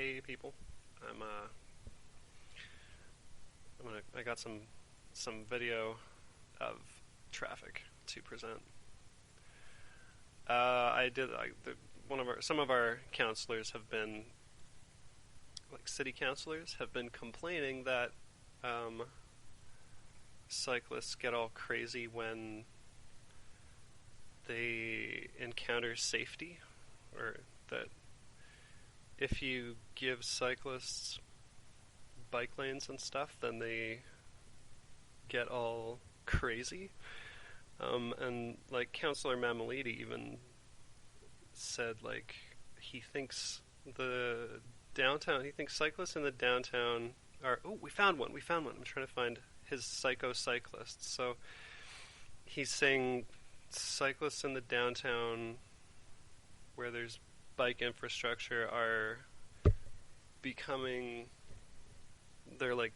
Hey people, I'm I got some video of traffic to present. I did one of our some of our counselors have been like city councilors have been complaining that um, cyclists get all crazy when they encounter safety, or that if you give cyclists bike lanes and stuff, then they get all crazy. And like Councillor Mamalidi even said, like he thinks the he thinks cyclists in the downtown are. Oh, we found one. We found one. I'm trying to find his Psycho Cyclists. So he's saying cyclists in the downtown where there's bike infrastructure are becoming. They're like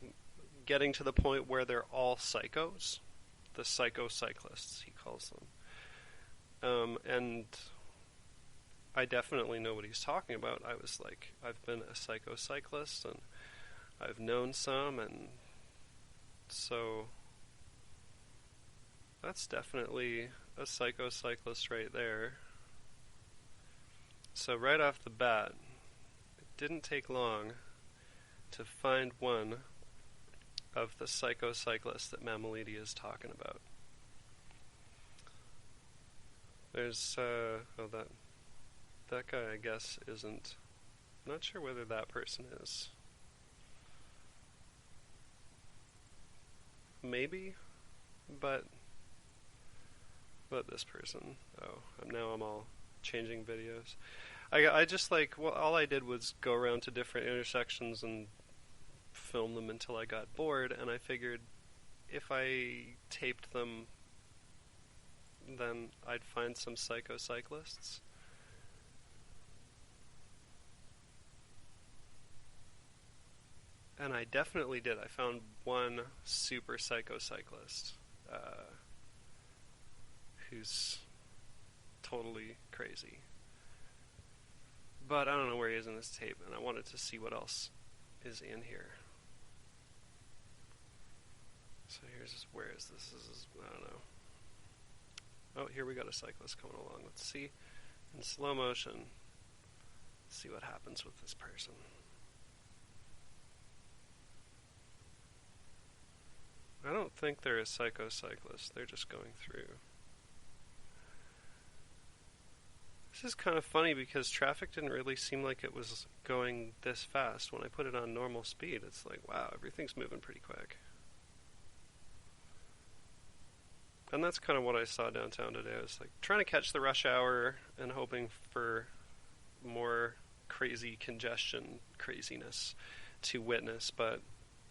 getting to the point where they're all psychos. The Psycho Cyclists, he calls them. And I definitely know what he's talking about. I was like, I've been a Psycho Cyclist, and I've known some, and so that's definitely a Psycho Cyclist right there. So right off the bat, it didn't take long to find one of the Psycho Cyclists that Mamalidi is talking about. There's that guy, I guess, isn't. Not sure whether that person is. Maybe, but this person. Oh, I'm all changing videos. I just like, well, all I did was go around to different intersections and film them until I got bored, and I figured if I taped them, then I'd find some Psycho Cyclists. And I definitely did. I found one super Psycho Cyclist who's totally crazy. But I don't know where he is in this tape, and I wanted to see what else is in here. So where is this? This is, I don't know. Oh, here we got a cyclist coming along. Let's see in slow motion. See what happens with this person. I don't think they're a Psycho Cyclist. They're just going through. This is kind of funny because traffic didn't really seem like it was going this fast. When I put it on normal speed, it's like, wow, everything's moving pretty quick. And that's kind of what I saw downtown today. I was like trying to catch the rush hour and hoping for more crazy congestion craziness to witness, but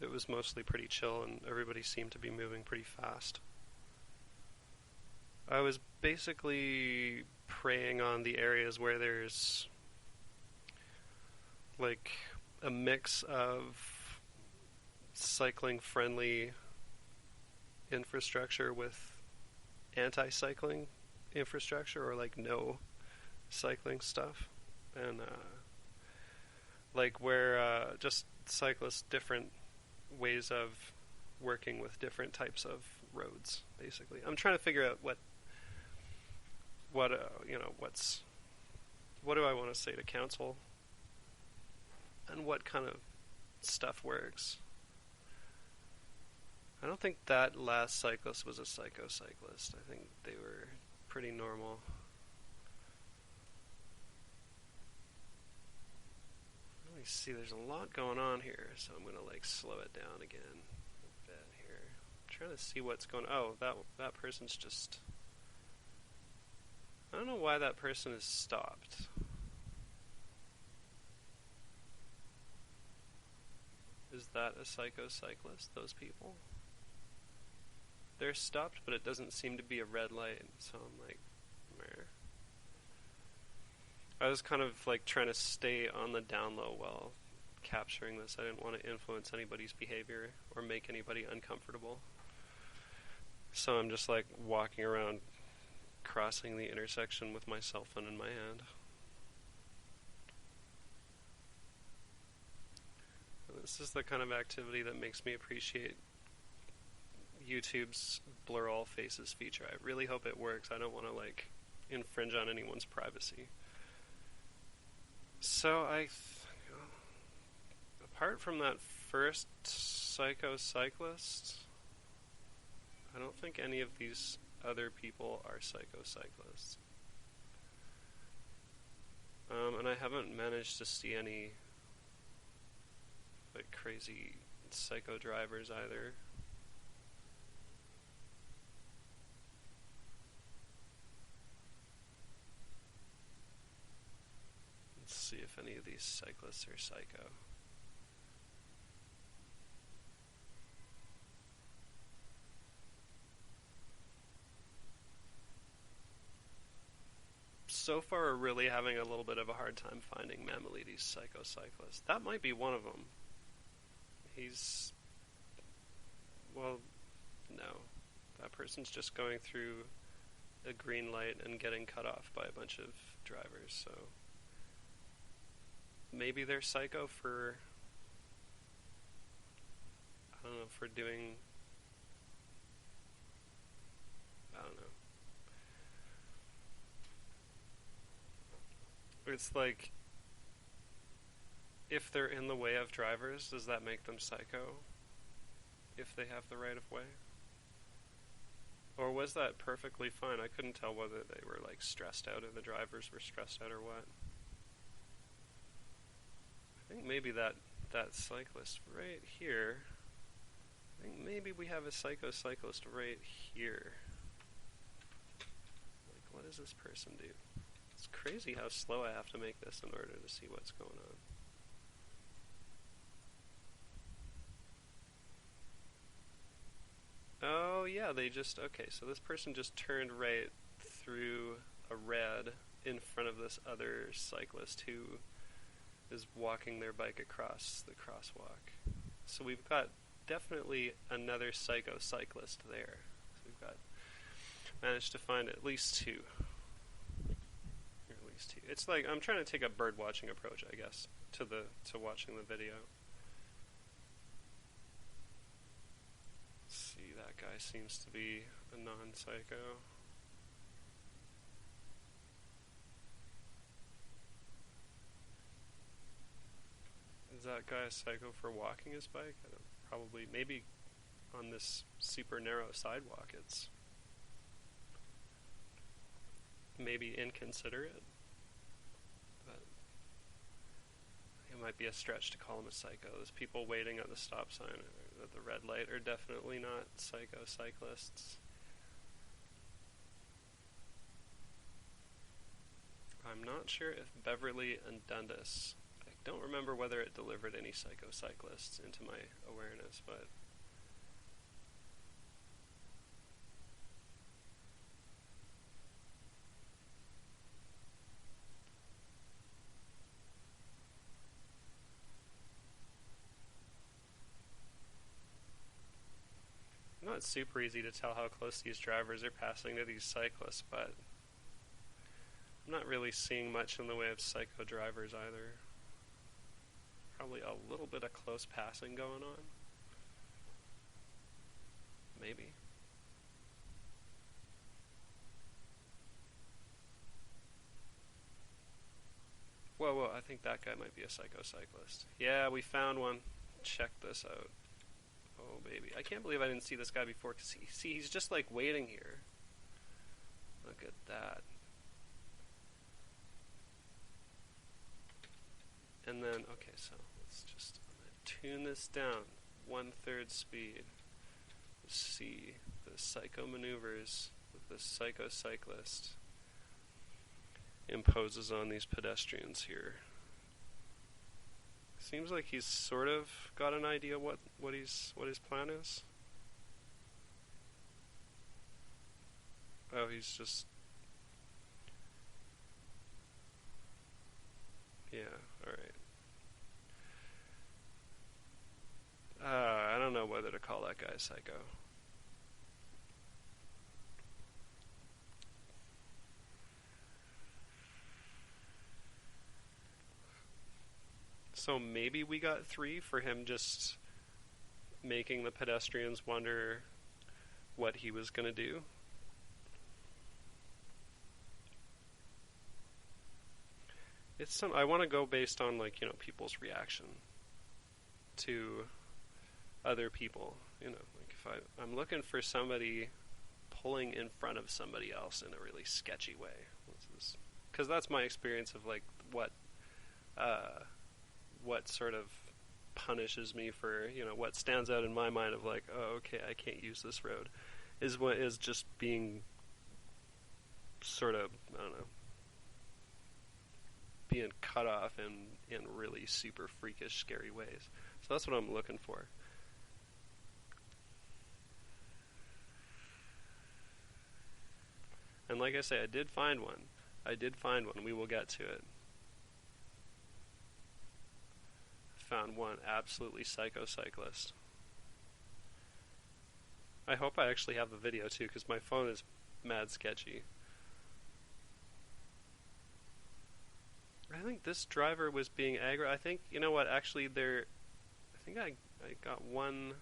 it was mostly pretty chill and everybody seemed to be moving pretty fast. I was basically preying on the areas where there's like a mix of cycling friendly infrastructure with anti-cycling infrastructure, or like no cycling stuff, and like where just cyclists different ways of working with different types of roads. Basically, I'm trying to figure out what do I want to say to council, and what kind of stuff works. I don't think that last cyclist was a Psycho Cyclist. I think they were pretty normal. Let me see, there's a lot going on here, so I'm gonna like slow it down again a bit here. I'm trying to see what's going on. Oh, that person's just... I don't know why that person is stopped. Is that a Psycho Cyclist, those people? They're stopped, but it doesn't seem to be a red light, so I'm like, meh. I was kind of like trying to stay on the down low while capturing this. I didn't want to influence anybody's behavior or make anybody uncomfortable. So I'm just like walking around, crossing the intersection with my cell phone in my hand. This is the kind of activity that makes me appreciate YouTube's blur all faces feature. I really hope it works. I don't want to like infringe on anyone's privacy. So apart from that first Psycho Cyclist, I don't think any of these other people are Psycho Cyclists. And I haven't managed to see any like crazy psycho drivers either. Let's see if any of these cyclists are psycho. So far, we're really having a little bit of a hard time finding Mamalides Psycho Cyclist. That might be one of them. Well, no. That person's just going through a green light and getting cut off by a bunch of drivers, so maybe they're psycho for, I don't know, for doing, I don't know. It's like, if they're in the way of drivers, does that make them psycho? If they have the right of way? Or was that perfectly fine? I couldn't tell whether they were like stressed out or the drivers were stressed out or what. I think maybe that cyclist right here, I think maybe we have a Psycho Cyclist right here. Like, what does this person do? It's crazy how slow I have to make this in order to see what's going on. Oh yeah, okay, so this person just turned right through a red in front of this other cyclist who is walking their bike across the crosswalk. So we've got definitely another Psycho Cyclist there. So we've managed to find at least two. It's like I'm trying to take a bird watching approach, I guess, to watching the video. Let's see, that guy seems to be a non-psycho. Is that guy a psycho for walking his bike? I don't, probably, maybe on this super narrow sidewalk it's maybe inconsiderate. It might be a stretch to call him a psycho. Those people waiting at the stop sign or at the red light are definitely not Psycho Cyclists. I'm not sure if Beverly and Dundas, I don't remember whether it delivered any Psycho Cyclists into my awareness, but it's super easy to tell how close these drivers are passing to these cyclists, but I'm not really seeing much in the way of psycho drivers either. Probably a little bit of close passing going on. Maybe. Whoa, I think that guy might be a Psycho Cyclist. Yeah, we found one. Check this out. Oh, baby. I can't believe I didn't see this guy before, because he's just like waiting here. Look at that. And then, okay, so let's just tune this down. 1/3 speed. Let's see the psycho maneuvers that the Psycho Cyclist imposes on these pedestrians here. Seems like he's sort of got an idea what his plan is. Oh, he's just, yeah, alright. I don't know whether to call that guy psycho. So maybe we got 3 for him just making the pedestrians wonder what he was going to do. I want to go based on, like, people's reaction to other people. Like if I'm looking for somebody pulling in front of somebody else in a really sketchy way. Because that's my experience of, like, what sort of punishes me for, what stands out in my mind of, like, oh, okay, I can't use this road, is just being sort of, I don't know, being cut off in really super freakish, scary ways. So that's what I'm looking for. And like I say, I did find one. We will get to it. Found one absolutely psycho cyclist. I hope I actually have the video too, because my phone is mad sketchy. I think this driver was being aggro. I think, you know what, actually I got one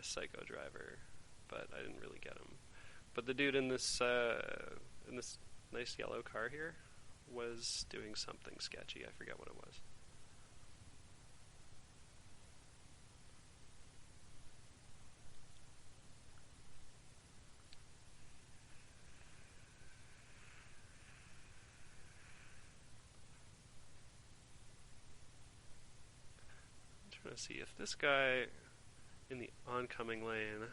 psycho driver, but I didn't really get him. But the dude in this nice yellow car here was doing something sketchy. I forget what it was. I'm trying to see if this guy in the oncoming lane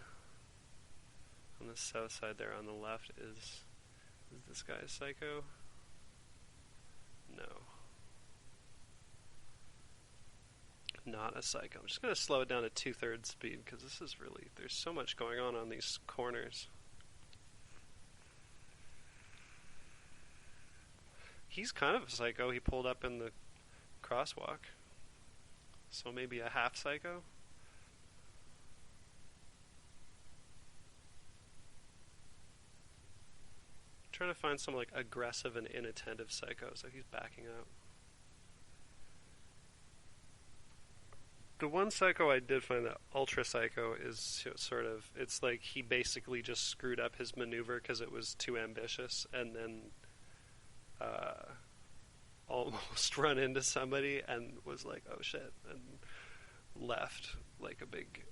on the south side there on the left is this guy a psycho? No. Not a psycho. I'm just going to slow it down to 2/3 speed because this is really, there's so much going on these corners. He's kind of a psycho. He pulled up in the crosswalk. So maybe a half psycho? Trying to find some, like, aggressive and inattentive psycho, so he's backing up. The one psycho I did find, that ultra psycho, is sort of, it's like he basically just screwed up his maneuver because it was too ambitious, and then almost run into somebody and was like, oh shit, and left like a big,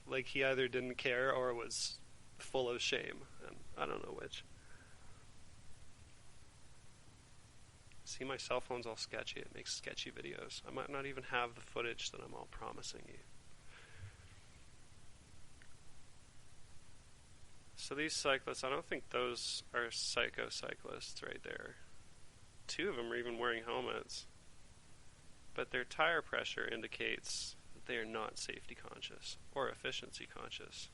like he either didn't care or was full of shame, and I don't know which. See, my cell phone's all sketchy. It makes sketchy videos. I might not even have the footage that I'm all promising you. So these cyclists, I don't think those are psycho cyclists right there. 2 of them are even wearing helmets. But their tire pressure indicates that they are not safety conscious or efficiency conscious.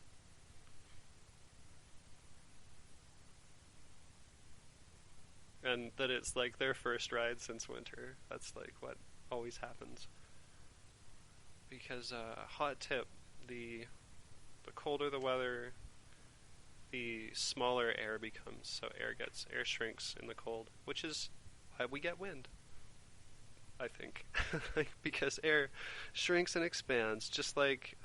And that it's like their first ride since winter. That's like what always happens. Because, hot tip, the colder the weather, the smaller air becomes. So air shrinks in the cold, which is why we get wind, I think. Because air shrinks and expands, just like,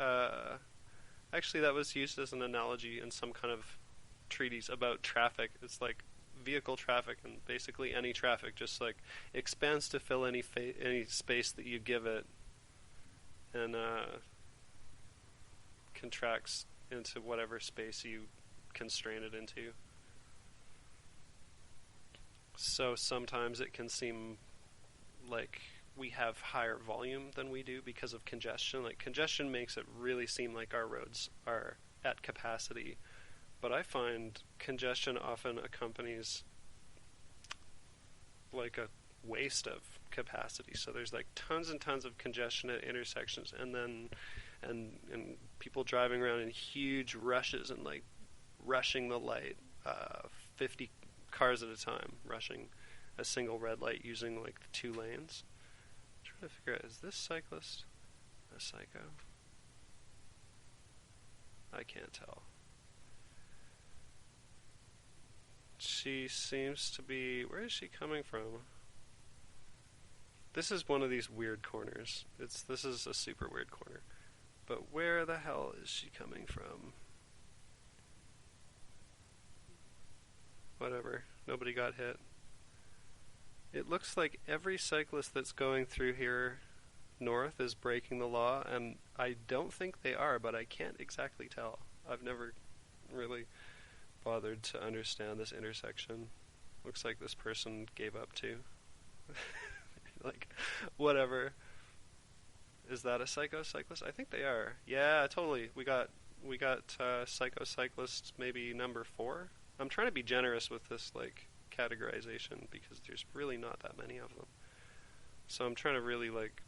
actually that was used as an analogy in some kind of treatise about traffic. It's like vehicle traffic, and basically any traffic just like expands to fill any space that you give it, and contracts into whatever space you constrain it into. So sometimes it can seem like we have higher volume than we do because of congestion. Like, congestion makes it really seem like our roads are at capacity. But I find congestion often accompanies like a waste of capacity. So there's like tons and tons of congestion at intersections, and then and people driving around in huge rushes and like rushing the light, 50 cars at a time, rushing a single red light using like the 2 lanes. I'm trying to figure out, is this cyclist a psycho? I can't tell. She seems to be... Where is she coming from? This is one of these weird corners. This is a super weird corner. But where the hell is she coming from? Whatever. Nobody got hit. It looks like every cyclist that's going through here north is breaking the law, and I don't think they are, but I can't exactly tell. I've never really bothered to understand this intersection. Looks like this person gave up too. Like, whatever. Is that a Psycho Cyclist? I think they are. Yeah, totally. We got Psycho Cyclists maybe number 4. I'm trying to be generous with this like categorization because there's really not that many of them. So I'm trying to really like,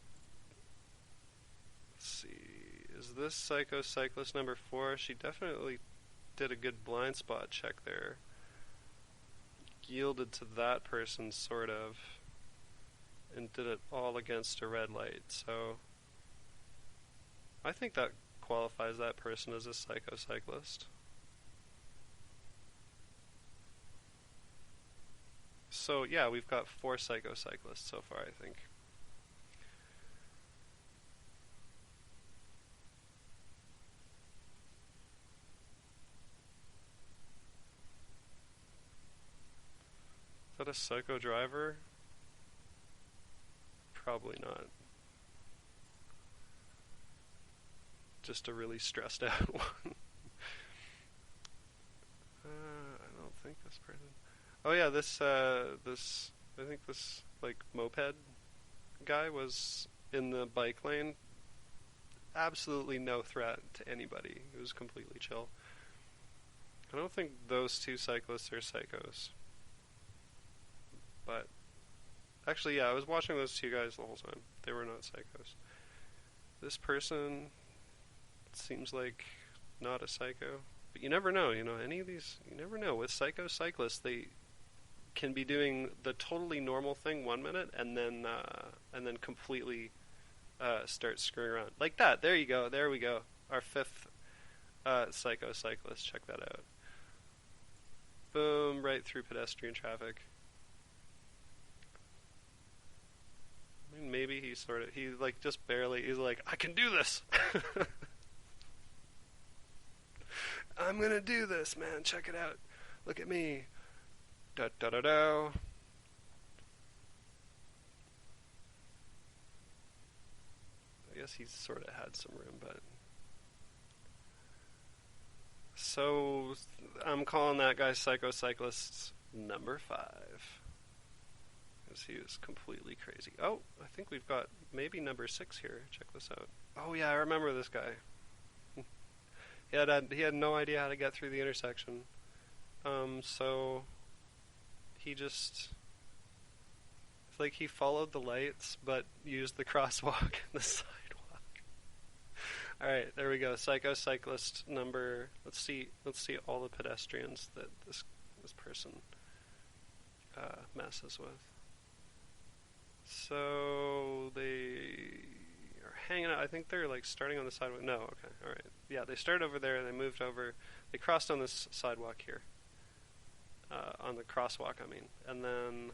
let's see, is this Psycho Cyclist number 4? She definitely did a good blind spot check there. Yielded to that person sort of, and did it all against a red light. So I think that qualifies that person as a Psycho Cyclist. So yeah, we've got 4 Psycho Cyclists so far, I think. Is that a psycho driver? Probably not. Just a really stressed out one. I don't think this person. Oh yeah, this I think this like moped guy was in the bike lane. Absolutely no threat to anybody. It was completely chill. I don't think those 2 cyclists are psychos. But actually, yeah, I was watching those 2 guys the whole time. They were not psychos. This person seems like not a psycho. But you never know, any of these, you never know. With Psycho Cyclists, they can be doing the totally normal thing 1 minute and then completely start screwing around. Like that. There you go. There we go. Our 5th Psycho Cyclist. Check that out. Boom, right through pedestrian traffic. I mean, maybe he like just barely, he's like, I can do this! I'm gonna do this, man, check it out. Look at me. Da da da da. I guess he's sort of had some room, but... So, I'm calling that guy Psycho Cyclist number 5. Because he was completely crazy. Oh, I think we've got maybe number 6 here. Check this out. Oh yeah, I remember this guy. He had no idea how to get through the intersection. So he just... It's like he followed the lights, but used the crosswalk and the sidewalk. Alright, there we go. Psycho Cyclist number... Let's see all the pedestrians that this person messes with. So they are hanging out. I think they're like starting on the sidewalk. No, okay, alright. Yeah, they started over there, they moved over. They crossed on this sidewalk here. On the crosswalk, I mean. And then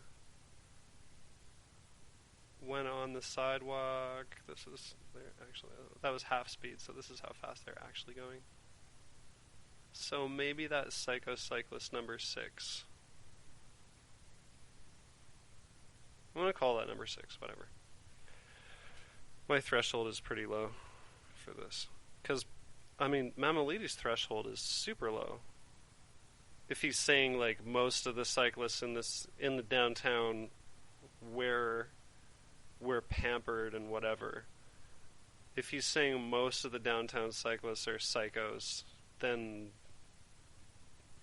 went on the sidewalk. This is... Actually, that was half speed, so this is how fast they're actually going. So maybe that's Psycho Cyclist number 6. I'm going to call that number 6, whatever. My threshold is pretty low for this. Because, I mean, Mamalides' threshold is super low. If he's saying, like, most of the cyclists in the downtown we're pampered and whatever. If he's saying most of the downtown cyclists are psychos, then,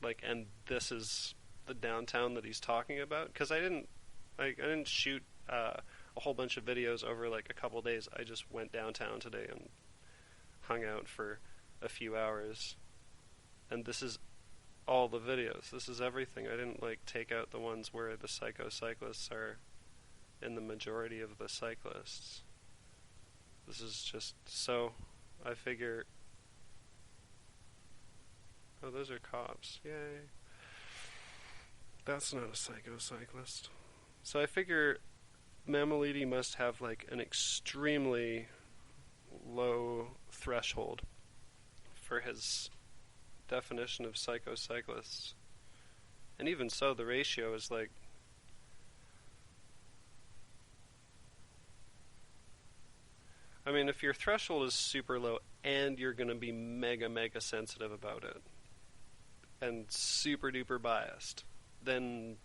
like, and this is the downtown that he's talking about? Because I didn't shoot a whole bunch of videos over like a couple days. I just went downtown today and hung out for a few hours. And this is all the videos. This is everything. I didn't like take out the ones where the Psycho Cyclists are in the majority of the cyclists. This is just so... I figure... Oh, those are cops. Yay. That's not a Psycho Cyclist. So I figure Mammoliti must have like an extremely low threshold for his definition of Psycho Cyclists. And even so, the ratio is like... I mean, if your threshold is super low and you're going to be mega, mega sensitive about it and super duper biased, then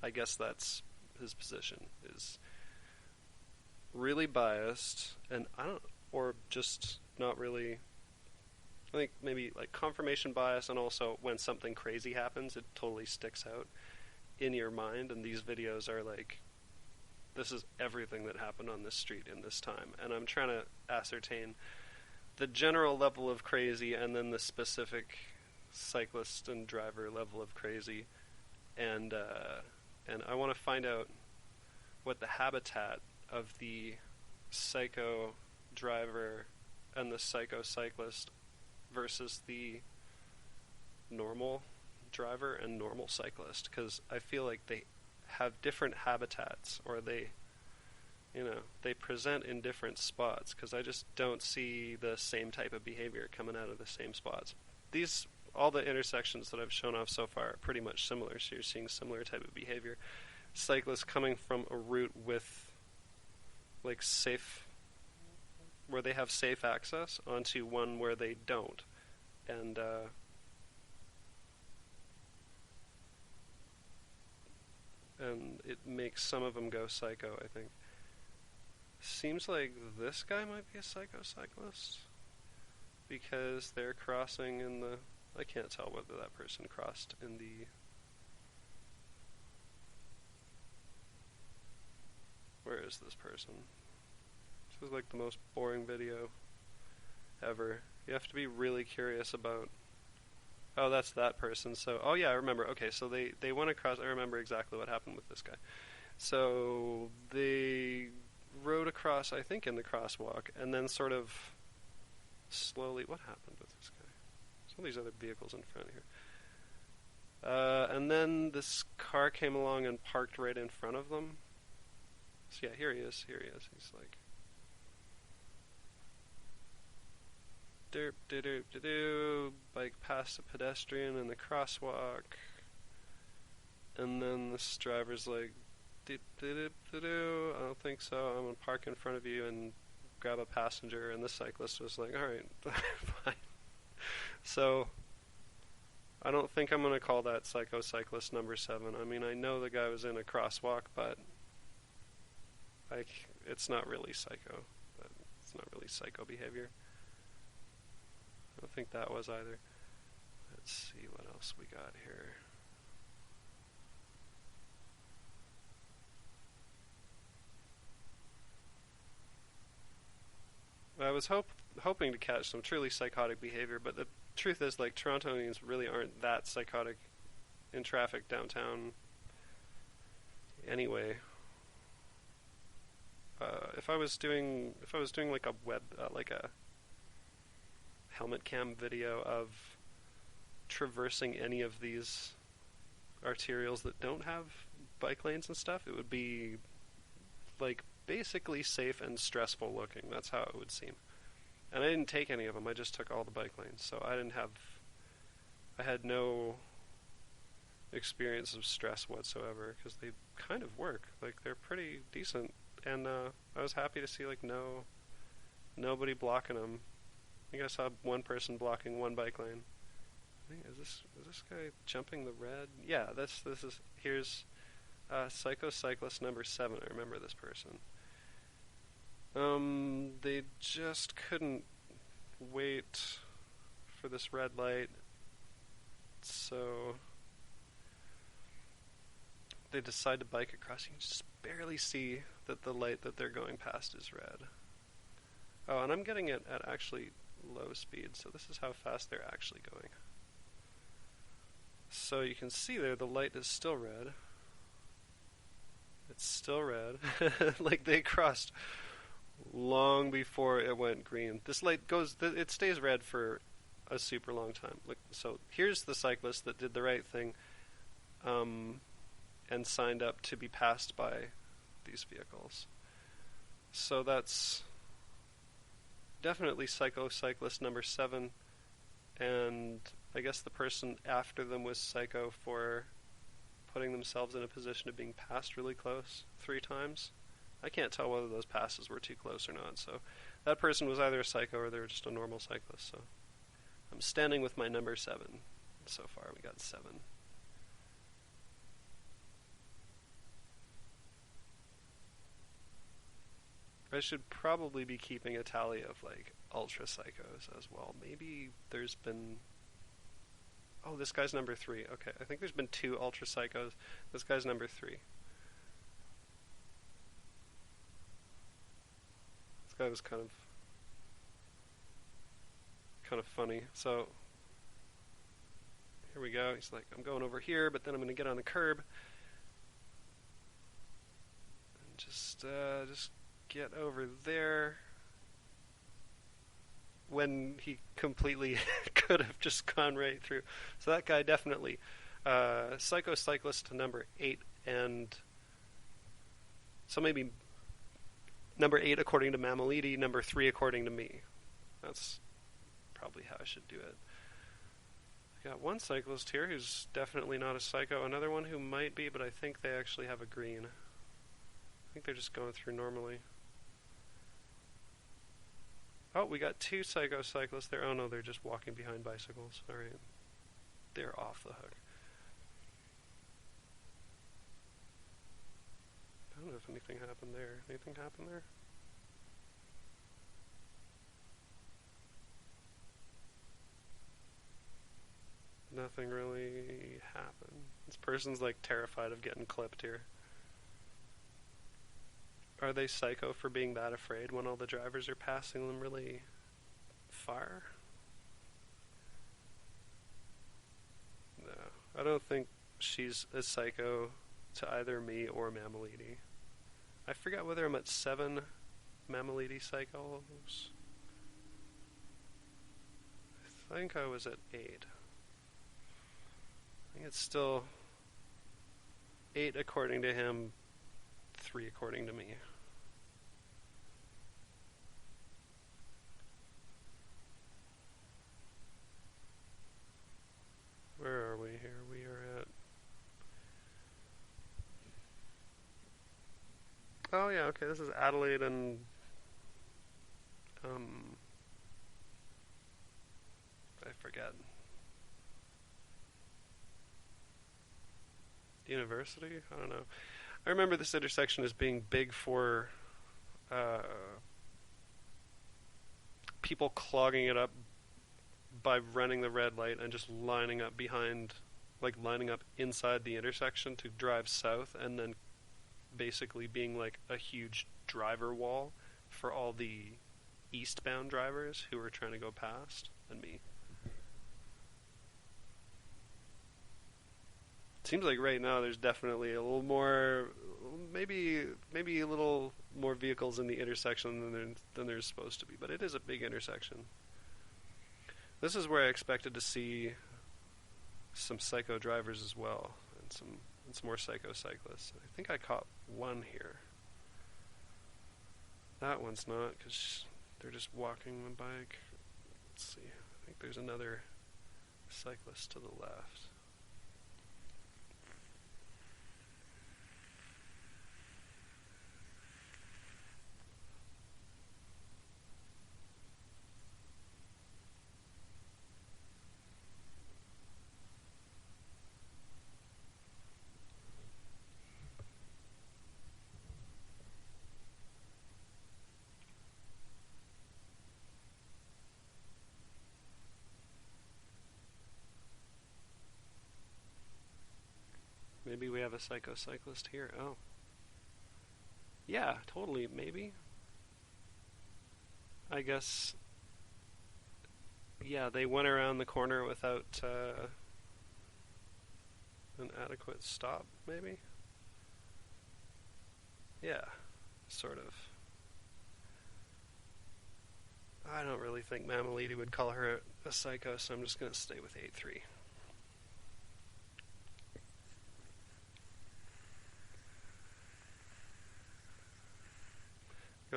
I guess that's his position, is really biased, and or just not really... I think maybe like confirmation bias, and also when something crazy happens, it totally sticks out in your mind, and these videos are like, this is everything that happened on this street in this time, and I'm trying to ascertain the general level of crazy and then the specific cyclist and driver level of crazy, and I want to find out what the habitat of the psycho driver and the psycho cyclist versus the normal driver and normal cyclist, because I feel like they have different habitats, or they present in different spots, because I just don't see the same type of behavior coming out of the same spots. All the intersections that I've shown off so far are pretty much similar, so you're seeing similar type of behavior. Cyclists coming from a route with like where they have safe access onto one where they don't, and it makes some of them go psycho, I think. Seems like this guy might be a psycho cyclist, because they're crossing in the... I can't tell whether that person crossed in the... Where is this person? This is like the most boring video ever. You have to be really curious about... Oh, that's that person. So, oh yeah, I remember. Okay, so they went across... I remember exactly what happened with this guy. So, they rode across, I think, in the crosswalk, and then sort of slowly... What happened with this guy? Some of these other vehicles in front here. And then this car came along and parked right in front of them. So yeah, here he is. He's like... Derp, derp, derp, bike past a pedestrian in the crosswalk. And then this driver's like... I don't think so. I'm going to park in front of you and grab a passenger. And the cyclist was like, alright, fine. So, I don't think I'm going to call that Psycho Cyclist number 7. I mean, I know the guy was in a crosswalk, but it's not really psycho. It's not really psycho behavior. I don't think that was either. Let's see what else we got here. I was hoping to catch some truly psychotic behavior, but the truth is, like, Torontonians really aren't that psychotic in traffic downtown anyway. If I was doing like a like a helmet cam video of traversing any of these arterials that don't have bike lanes and stuff, it would be like basically safe and stressful looking. That's how it would seem. And I didn't take any of them. I just took all the bike lanes, so I had no experience of stress whatsoever, because they kind of work. Like, they're pretty decent, and I was happy to see like nobody blocking them. I think I saw one person blocking one bike lane. I think, is this guy jumping the red? Yeah, here's Psycho Cyclist number 7. I remember this person. They just couldn't wait for this red light, so they decide to bike across. You can just barely see that the light that they're going past is red. Oh, and I'm getting it at actually low speed, so this is how fast they're actually going. So you can see there the light is still red. It's still red. Like, they crossed long before it went green. This light it stays red for a super long time. Like, so here's the cyclist that did the right thing. and signed up to be passed by these vehicles. So that's definitely Psycho Cyclist number 7, and I guess the person after them was Psycho for putting themselves in a position of being passed really close 3 times. I can't tell whether those passes were too close or not, so that person was either a psycho or they were just a normal cyclist, so I'm standing with my number 7. So far we got 7. I should probably be keeping a tally of like ultra psychos as well. Maybe there's been... Oh, this guy's number 3. Okay, I think there's been 2 ultra psychos. This guy's number 3. This guy was kind of funny. So here we go. He's like, I'm going over here, but then I'm going to get on the curb and just get over there. When he completely could have just gone right through. So that guy definitely. Psycho Cyclist number 8, and so maybe number 8 according to Mamalidi, number 3 according to me. That's probably how I should do it. I got one cyclist here who's definitely not a psycho, another one who might be, but I think they actually have a green. I think they're just going through normally. Oh, we got 2 Psycho Cyclists there. Oh no, they're just walking behind bicycles. Alright. They're off the hook. I don't know if anything happened there. Anything happened there? Nothing really happened. This person's like terrified of getting clipped here. Are they psycho for being that afraid when all the drivers are passing them really far? No, I don't think she's a psycho to either me or Mamalidi. I forgot whether I'm at 7 Mamalidi psychos. I think I was at 8. I think it's still 8 according to him, 3 according to me. Where are we here? We are at... Oh yeah, okay, this is Adelaide and... I forget. University? I don't know. I remember this intersection as being big for people clogging it up by running the red light and just lining up behind, like lining up inside the intersection to drive south, and then basically being like a huge driver wall for all the eastbound drivers who were trying to go past, and me. Seems like right now there's definitely a little more, maybe a little more vehicles in the intersection than there's supposed to be, but it is a big intersection. This is where I expected to see some psycho drivers as well, and some more psycho cyclists. I think I caught one here. That one's not, because they're just walking the bike. Let's see. I think there's another cyclist to the left. Maybe we have a psycho cyclist here. Oh. Yeah, totally, maybe. I guess... Yeah, they went around the corner without an adequate stop, maybe? Yeah, sort of. I don't really think Mamalidi would call her a psycho, so I'm just going to stay with 8-3.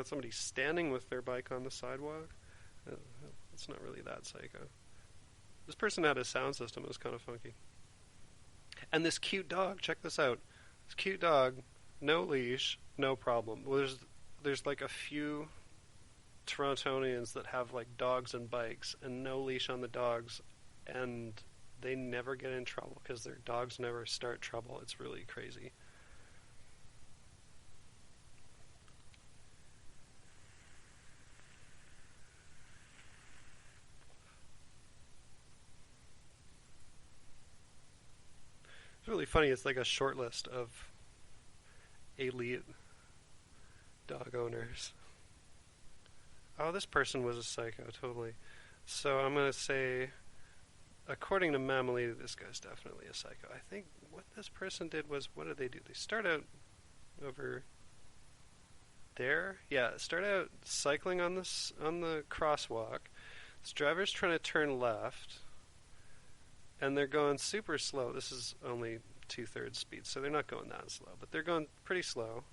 got somebody standing with their bike on the sidewalk. Uh, it's not really that psycho. This person had a sound system. It was kind of funky. And this cute dog, check this out. This cute dog, no leash, no problem. Well, there's like a few Torontonians that have like dogs and bikes and no leash on the dogs, and they never get in trouble because their dogs never start trouble. It's really crazy. It's really funny. It's like a short list of elite dog owners. Oh, this person was a psycho, totally. So I'm going to say, according to Mamalita, this guy's definitely a psycho. I think what this person did was, what did they do? They start out over there? Yeah, start out cycling on the crosswalk. This driver's trying to turn left, and they're going super slow. This is only 2/3 speed, so they're not going that slow, but they're going pretty slow.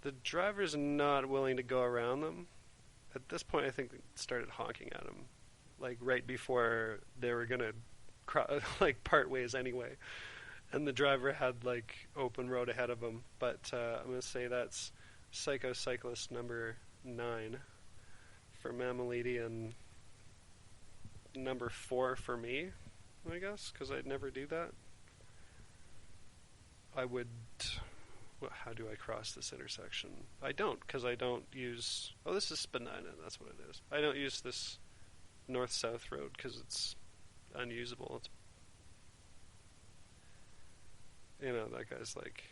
The driver's not willing to go around them. At this point, I think they started honking at him, like right before they were gonna like part ways anyway. And the driver had like open road ahead of him. But I'm gonna say that's Psycho Cyclist number 9 for Mamaliti and number 4 for me, I guess, because I'd never do that. I would. Well, how do I cross this intersection? I don't, because I don't use... Oh, this is Spadina, that's what it is. I don't use this north-south road because it's unusable. It's, you know, that guy's like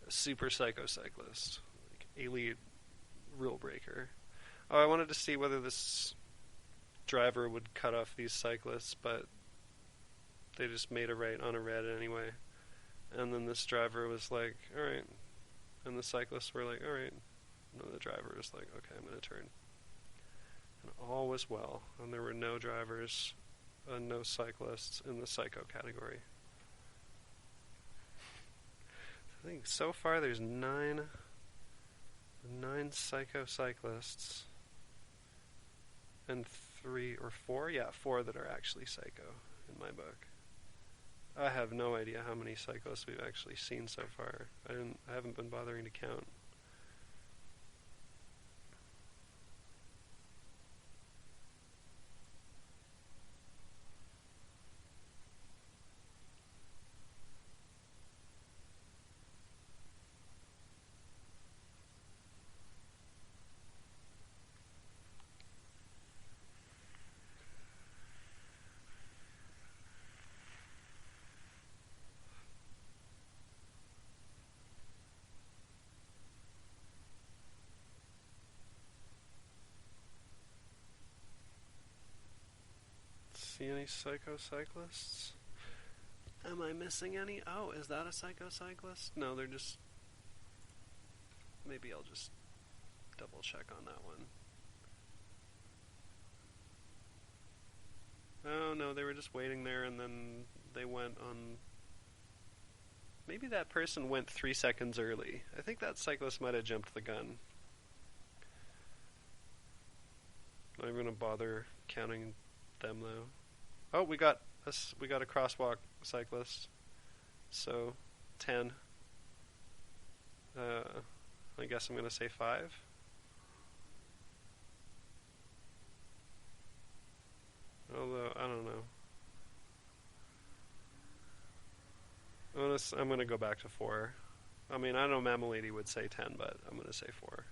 a super psycho cyclist. Like, elite rule breaker. Oh, I wanted to see whether this driver would cut off these cyclists, but they just made a right on a red anyway. And then this driver was like, alright. And the cyclists were like, alright. And then the driver was like, okay, I'm going to turn. And all was well. And there were no drivers and no cyclists in the psycho category. I think so far there's 9 psycho cyclists. And 3 or 4? Yeah, 4 that are actually psycho in my book. I have no idea how many cyclists we've actually seen so far. I haven't been bothering to count. See any psycho cyclists? Am I missing any? Oh, is that a psycho cyclist? No, they're just... Maybe I'll just double check on that one. Oh, no, they were just waiting there and then they went on... Maybe that person went 3 seconds early. I think that cyclist might have jumped the gun. Not even gonna bother counting them though. Oh, we got a crosswalk cyclist. So 10. I guess I'm gonna say 5. Although I don't know. I'm gonna go back to 4. I mean, I know Mamalady would say 10, but I'm gonna say 4.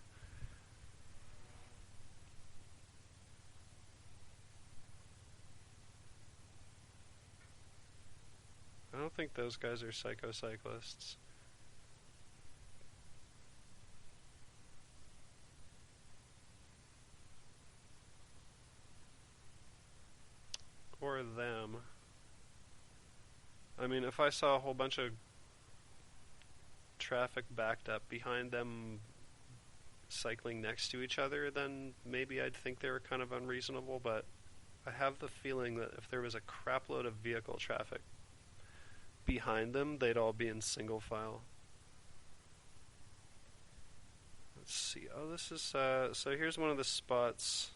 I don't think those guys are psycho cyclists. Or them. I mean, if I saw a whole bunch of traffic backed up behind them cycling next to each other, then maybe I'd think they were kind of unreasonable, but I have the feeling that if there was a crapload of vehicle traffic behind them, they'd all be in single file. Let's see. Oh, this is so here's one of the spots.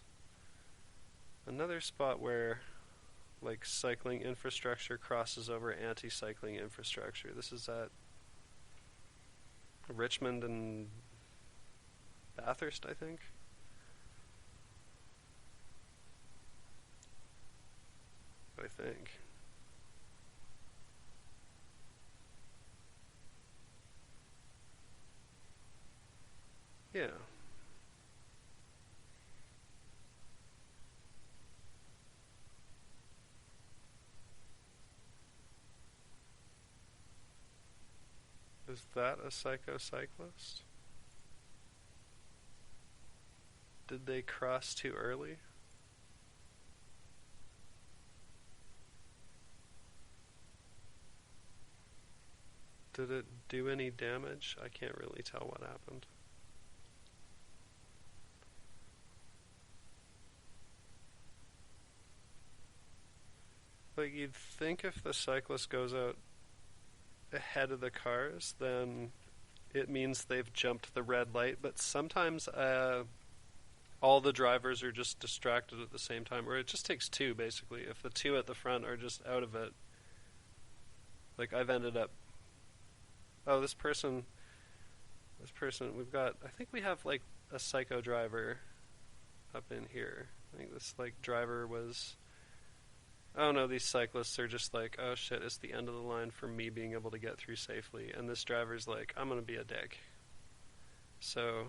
Another spot where like cycling infrastructure crosses over anti-cycling infrastructure. This is at Richmond and Bathurst, I think. I think. Yeah. Is that a Psycho Cyclist? Did they cross too early? Did it do any damage? I can't really tell what happened. Like, you'd think if the cyclist goes out ahead of the cars, then it means they've jumped the red light, but sometimes all the drivers are just distracted at the same time, or it just takes two, basically. If the two at the front are just out of it, like I've ended up, oh, this person, we've got, I think we have like a psycho driver up in here. I think this like driver was, oh no, these cyclists are just like, oh shit, it's the end of the line for me being able to get through safely, and this driver's like, I'm gonna be a dick. So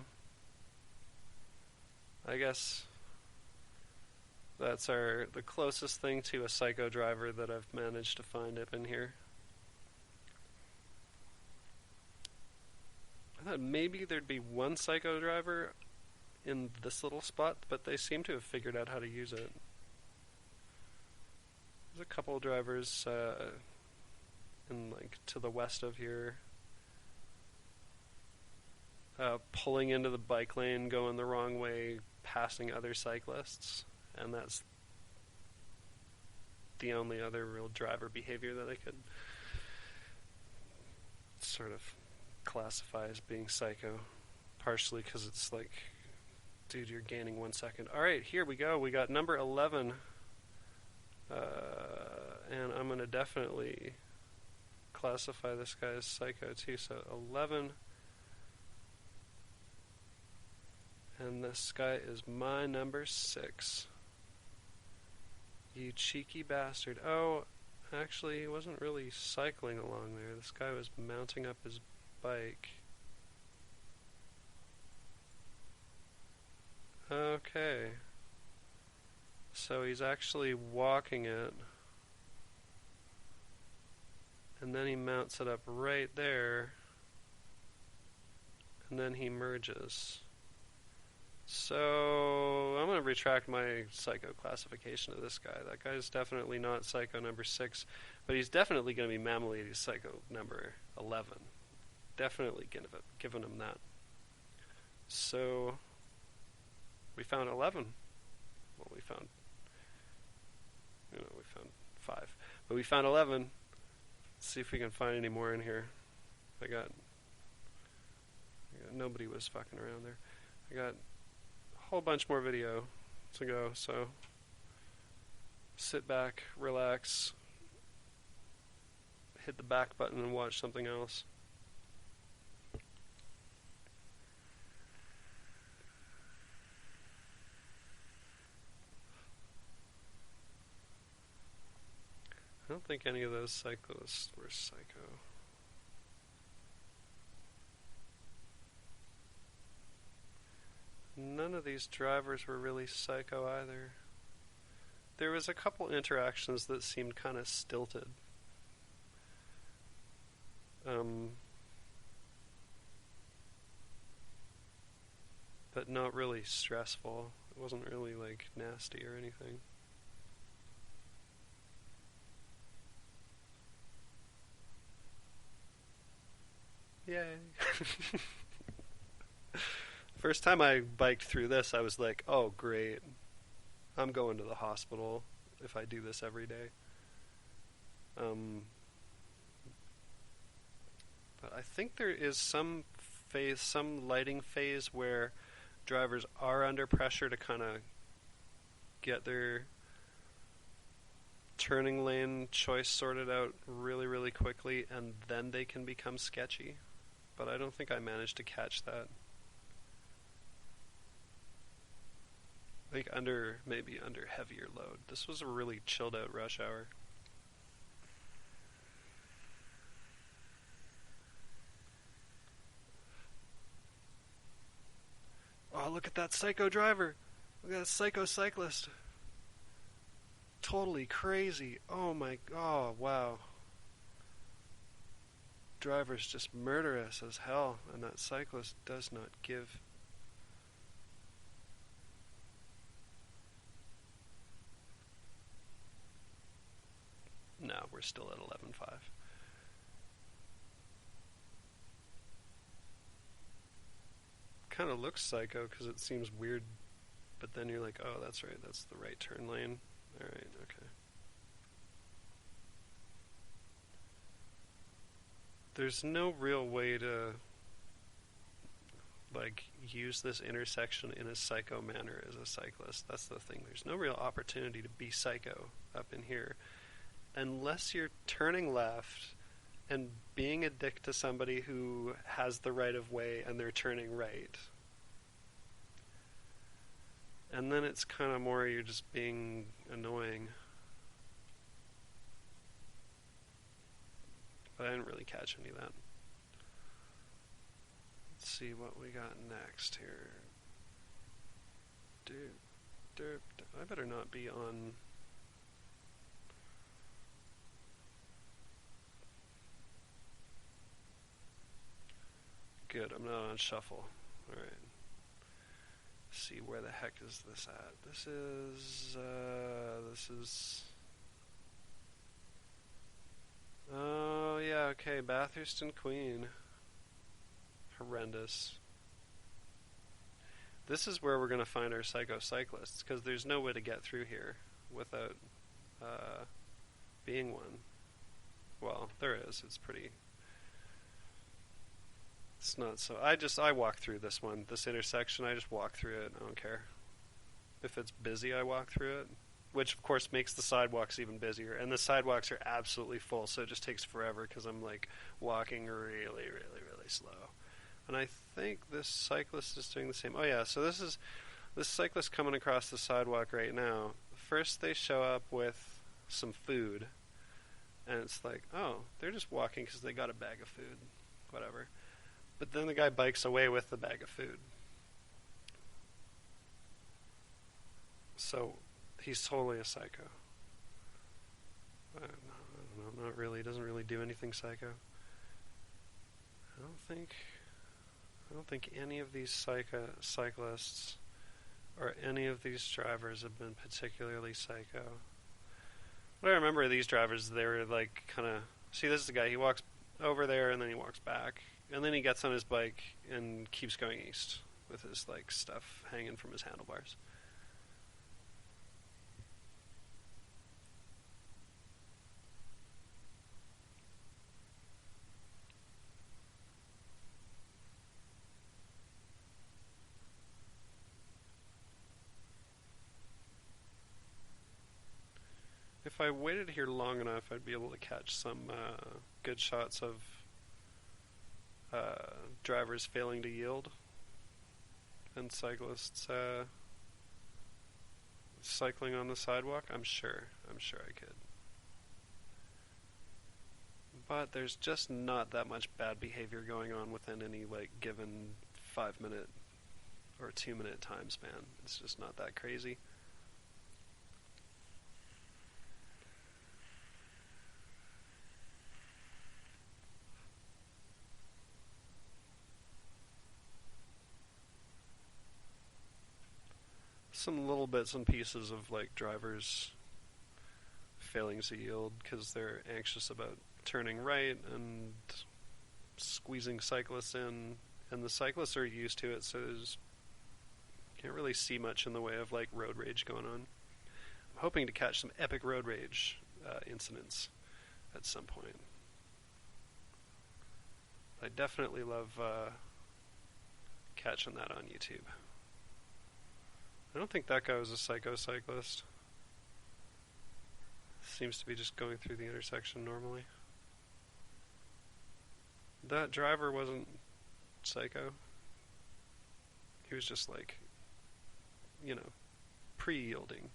I guess that's the closest thing to a psycho driver that I've managed to find up in here. I thought maybe there'd be one psycho driver in this little spot, but they seem to have figured out how to use it. There's a couple of drivers in like to the west of here, pulling into the bike lane, going the wrong way, passing other cyclists, and that's the only other real driver behavior that I could sort of classify as being psycho, partially because it's like, dude, you're gaining 1 second. Alright, here we go. We got number 11. And I'm going to definitely classify this guy as psycho too. So 11. And this guy is my number 6. You cheeky bastard. Oh, actually, he wasn't really cycling along there. This guy was mounting up his bike. Okay. So he's actually walking it. And then he mounts it up right there. And then he merges. So I'm going to retract my psycho classification of this guy. That guy's definitely not psycho number 6, but he's definitely going to be Mammaladies psycho number 11. Definitely giving him that. So we found 11. Well, we found 5, but we found 11. Let's see if we can find any more in here. I got nobody was fucking around there. I got a whole bunch more video to go, so sit back, relax, hit the back button and watch something else. I don't think any of those cyclists were psycho. None of these drivers were really psycho either. There was a couple interactions that seemed kind of stilted. But not really stressful. It wasn't really like nasty or anything. Yay. First time I biked through this, I was like, oh great, I'm going to the hospital if I do this every day. But I think there is some lighting phase where drivers are under pressure to kind of get their turning lane choice sorted out really, really quickly, and then they can become sketchy. But I don't think I managed to catch that. Like maybe under heavier load. This was a really chilled out rush hour. Oh, look at that psycho driver. Look at that psycho cyclist. Totally crazy. Oh my, oh wow. Driver's just murderous as hell, and that cyclist does not give. No, we're still at 11.5. Kind of looks psycho because it seems weird, but then you're like, oh, that's right, that's the right turn lane. Alright, okay. There's no real way to like use this intersection in a psycho manner as a cyclist. That's the thing. There's no real opportunity to be psycho up in here unless you're turning left and being a dick to somebody who has the right of way and they're turning right. And then it's kind of more you're just being annoying. But I didn't really catch any of that. Let's see what we got next here. Dude, I better not be on. Good, I'm not on shuffle. Alright. See, where the heck is this at? This is. Oh, yeah, okay, Bathurst and Queen. Horrendous. This is where we're going to find our Psycho Cyclists, because there's no way to get through here without being one. Well, there is. It's pretty. It's not so. I walk through this one, this intersection. I just walk through it. I don't care. If it's busy, I walk through it. Which, of course, makes the sidewalks even busier. And the sidewalks are absolutely full, so it just takes forever because I'm, like, walking really, really, really slow. And I think this cyclist is doing the same. Oh, yeah, so this cyclist coming across the sidewalk right now. First, they show up with some food. And it's like, oh, they're just walking because they got a bag of food. Whatever. But then the guy bikes away with the bag of food. So he's totally a psycho. I don't know, not really. He doesn't really do anything psycho. I don't think any of these cyclists or any of these drivers have been particularly psycho. What I remember of these drivers, they were like kind of. See, this is the guy. He walks over there and then he walks back. And then he gets on his bike and keeps going east with his like stuff hanging from his handlebars. If I waited here long enough, I'd be able to catch some good shots of drivers failing to yield and cyclists cycling on the sidewalk. I'm sure I could. But there's just not that much bad behavior going on within any like given 5-minute or 2-minute time span. It's just not that crazy. Some little bits and pieces of like drivers failing to yield because they're anxious about turning right and squeezing cyclists in, and the cyclists are used to it, so there's can't really see much in the way of like road rage going on. I'm hoping to catch some epic road rage incidents at some point. I definitely love catching that on YouTube. I don't think that guy was a psycho cyclist. Seems to be just going through the intersection normally. That driver wasn't psycho. He was just like, you know, pre-yielding.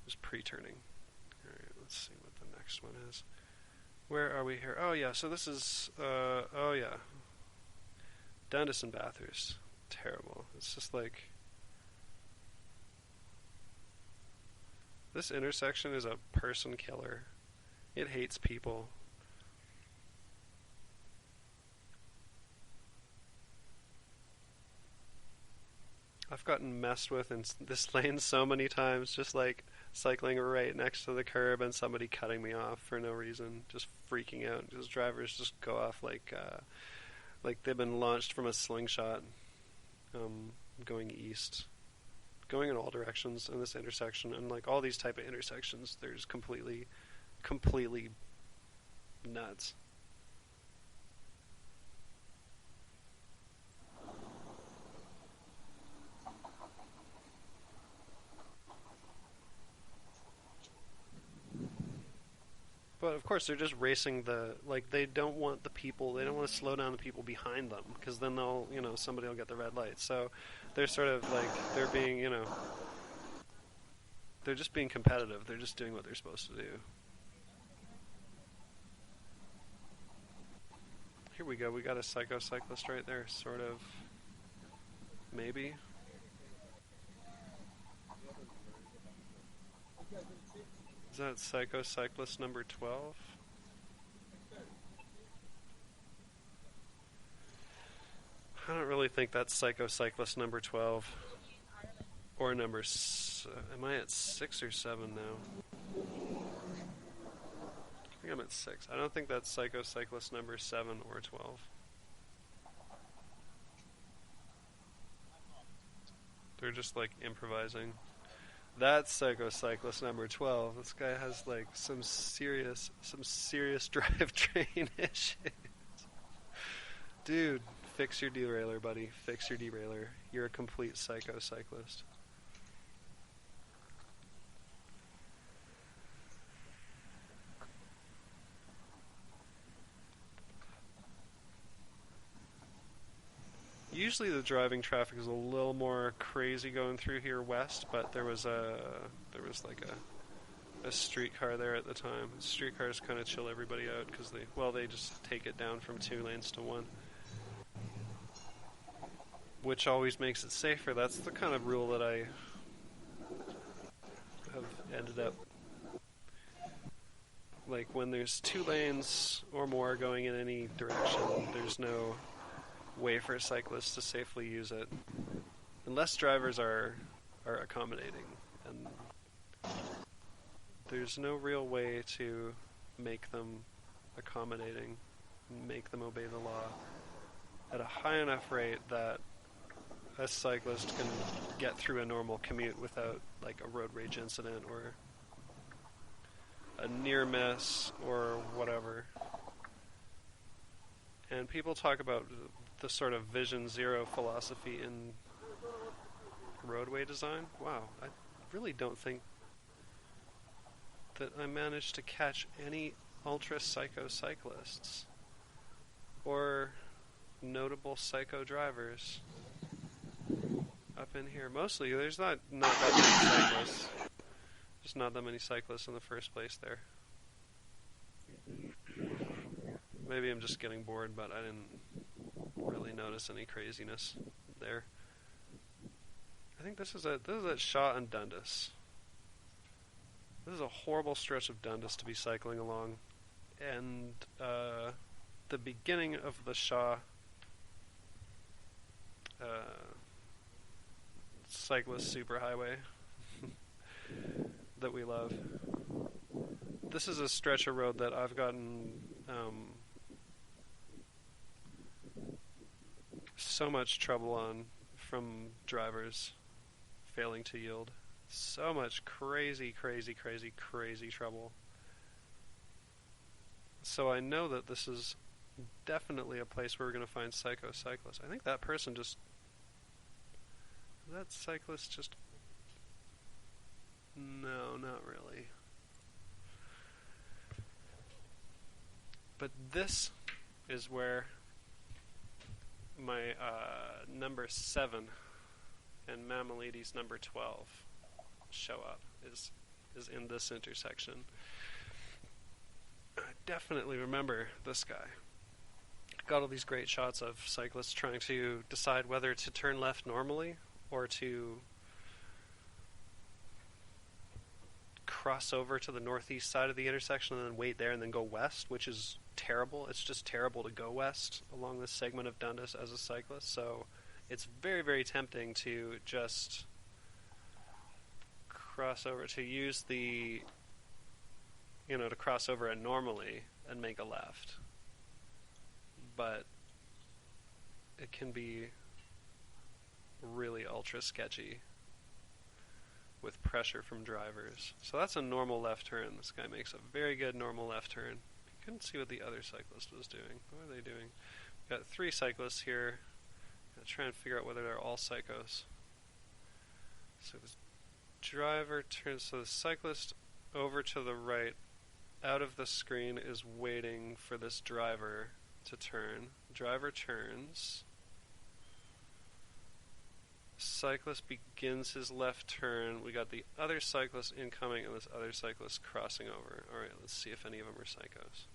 Just pre-turning. Alright, let's see what the next one is. Where are we here? Oh yeah, so this is, oh yeah. Dundas and Bathurst. Terrible. It's just like... This intersection is a person killer. It hates people. I've gotten messed with in this lane so many times, just like cycling right next to the curb and somebody cutting me off for no reason, just freaking out. Just drivers just go off like they've been launched from a slingshot, going east, going in all directions in this intersection. And like all these type of intersections, there's completely nuts. But of course, they're just racing like, they don't want the people, they don't want to slow down the people behind them, because then they'll, somebody will get the red light. So they're sort of like, they're being, they're just being competitive. They're just doing what they're supposed to do. Here we go. We got a Psycho Cyclist right there, sort of. Maybe. Is that Psycho Cyclist number 12? I don't really think that's Psycho Cyclist number 12. Or number... am I at 6 or 7 now? I think I'm at 6. I don't think that's Psycho Cyclist number 7 or 12. They're just like improvising. That's Psycho Cyclist number 12. This guy has like some serious drivetrain issues. Dude, fix your derailleur, buddy. Fix your derailleur. You're a complete Psycho Cyclist. Usually the driving traffic is a little more crazy going through here west, but there was like a streetcar there at the time. Streetcars kind of chill everybody out because they just take it down from 2 lanes to 1, which always makes it safer. That's the kind of rule that I have ended up, like, when there's 2 lanes or more going in any direction, there's no way for cyclists to safely use it unless drivers are accommodating, and there's no real way to make them accommodating, make them obey the law at a high enough rate that a cyclist can get through a normal commute without like a road rage incident or a near miss or whatever. And people talk about the sort of Vision Zero philosophy in roadway design. Wow, I really don't think that I managed to catch any ultra psycho cyclists or notable psycho drivers up in here. Mostly, there's not that many cyclists. Just not that many cyclists in the first place there. Maybe I'm just getting bored, but I didn't really notice any craziness there. I think this is at Shaw and Dundas. This is a horrible stretch of Dundas to be cycling along, and the beginning of the Shaw cyclist superhighway that we love. This is a stretch of road that I've gotten so much trouble on from drivers failing to yield. So much crazy trouble. So I know that this is definitely a place where we're going to find psycho cyclists. I think that person that cyclist just No, not really. But this is where my number 7 and Mamalides number 12 show up, is in this intersection. I definitely remember this guy. Got all these great shots of cyclists trying to decide whether to turn left normally or to cross over to the northeast side of the intersection and then wait there and then go west, which is terrible. It's just terrible to go west along this segment of Dundas as a cyclist, so it's very, very tempting to just cross over, to use the, to cross over it normally and make a left. But it can be really ultra sketchy with pressure from drivers. So that's a normal left turn. This guy makes a very good normal left turn. You couldn't see what the other cyclist was doing. What are they doing? We've got 3 cyclists here. I'm going to try and figure out whether they're all psychos. So this driver turns, so the cyclist over to the right out of the screen is waiting for this driver to turn. Driver turns. Cyclist begins his left turn. We got the other cyclist incoming and this other cyclist crossing over. Alright, let's see if any of them are psychos.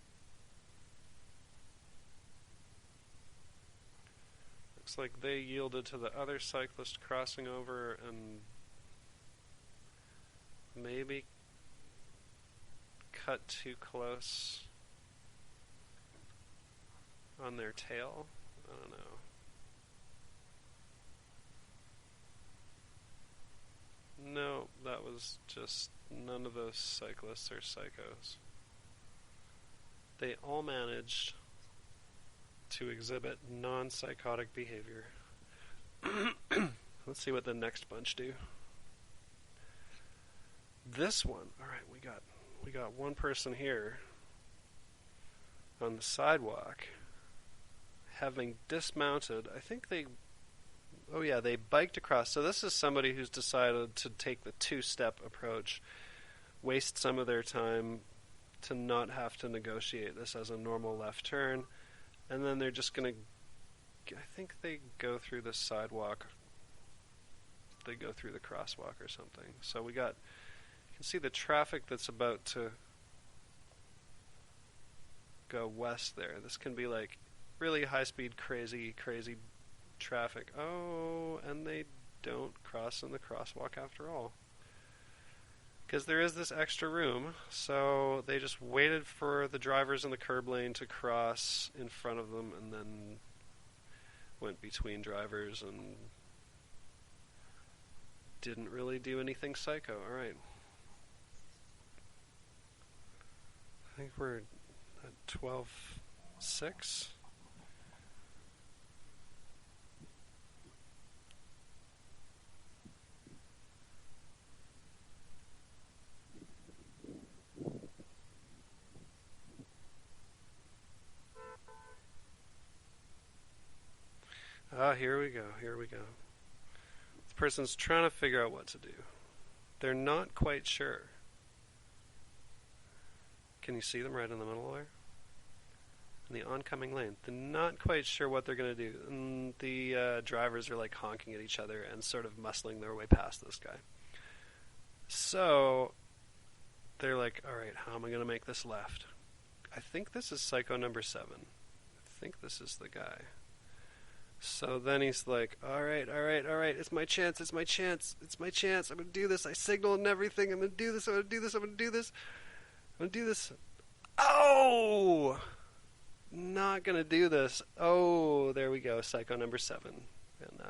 Looks like they yielded to the other cyclist crossing over and maybe cut too close on their tail. I don't know. No, that was just, none of those cyclists are psychos. They all managed to exhibit non-psychotic behavior. Let's see what the next bunch do. This one, alright, we got one person here on the sidewalk having dismounted. I think they biked across. So this is somebody who's decided to take the 2-step approach, waste some of their time to not have to negotiate this as a normal left turn, and then they're just going to, I think they go through the sidewalk, they go through the crosswalk or something. So we got, you can see the traffic that's about to go west there. This can be like really high-speed, crazy traffic. Oh, and they don't cross in the crosswalk after all. Because there is this extra room, so they just waited for the drivers in the curb lane to cross in front of them and then went between drivers and didn't really do anything psycho. Alright. I think we're at 12:06. Here we go. The person's trying to figure out what to do. They're not quite sure. Can you see them right in the middle there? In the oncoming lane. They're not quite sure what they're going to do. And the drivers are like honking at each other and sort of muscling their way past this guy. So they're like, alright, how am I going to make this left? I think this is Psycho number 7. I think this is the guy. So then he's like, alright, it's my chance, I'm gonna do this, I signaled and everything, I'm gonna do this. Oh! Not gonna do this. Oh, there we go, Psycho number 7. And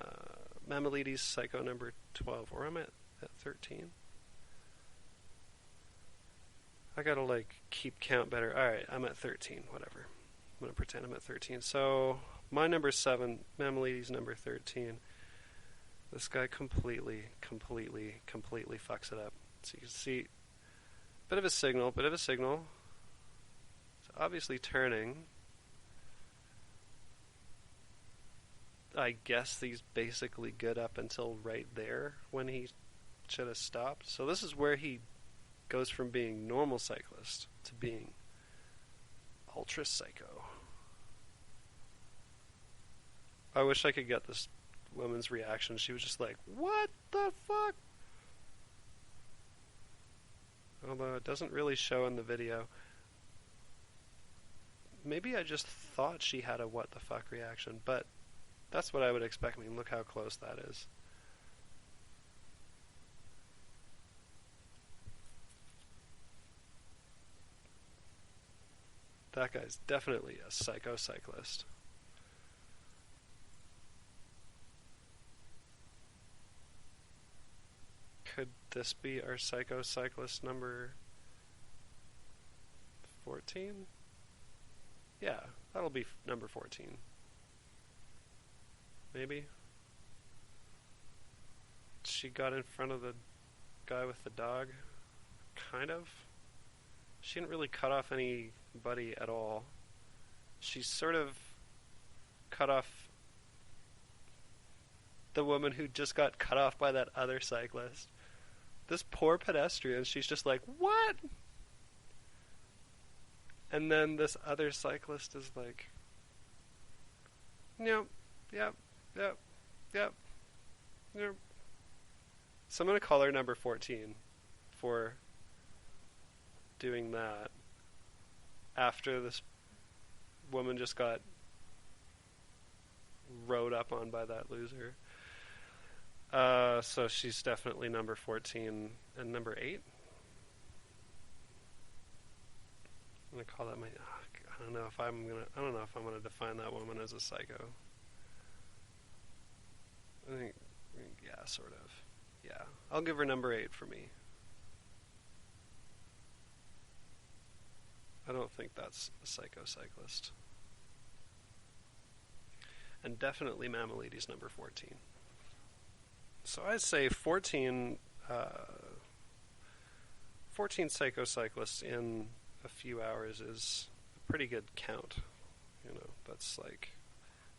Mamalides, Psycho number 12. Or am I at 13? I gotta keep count better. Alright, I'm at 13, whatever. I'm gonna pretend I'm at 13. So my number 7, Mamalides number 13. This guy completely fucks it up. So you can see, bit of a signal. It's obviously turning. I guess he's basically good up until right there when he should have stopped. So this is where he goes from being normal cyclist to being ultra psycho. I wish I could get this woman's reaction. She was just like, "What the fuck?" Although it doesn't really show in the video. Maybe I just thought she had a what the fuck reaction, but that's what I would expect. I mean, look how close that is. That guy's definitely a psycho cyclist. Could this be our psycho cyclist number 14? Yeah, that'll be number 14. Maybe. She got in front of the guy with the dog. Kind of. She didn't really cut off anybody at all. She sort of cut off the woman who just got cut off by that other cyclist. This poor pedestrian, she's just like, "What?" And then this other cyclist is like, "Yep, yep, yep, yep, yep." So I'm going to call her number 14 for doing that after this woman just got rode up on by that loser. So she's definitely number 14 and number 8. I'm gonna call that my. I don't know if I'm gonna define that woman as a psycho. I think, yeah, sort of. Yeah, I'll give her number 8 for me. I don't think that's a psycho cyclist. And definitely Mamalides number 14. So I'd say 14 psycho cyclists in a few hours is a pretty good count. You know, that's like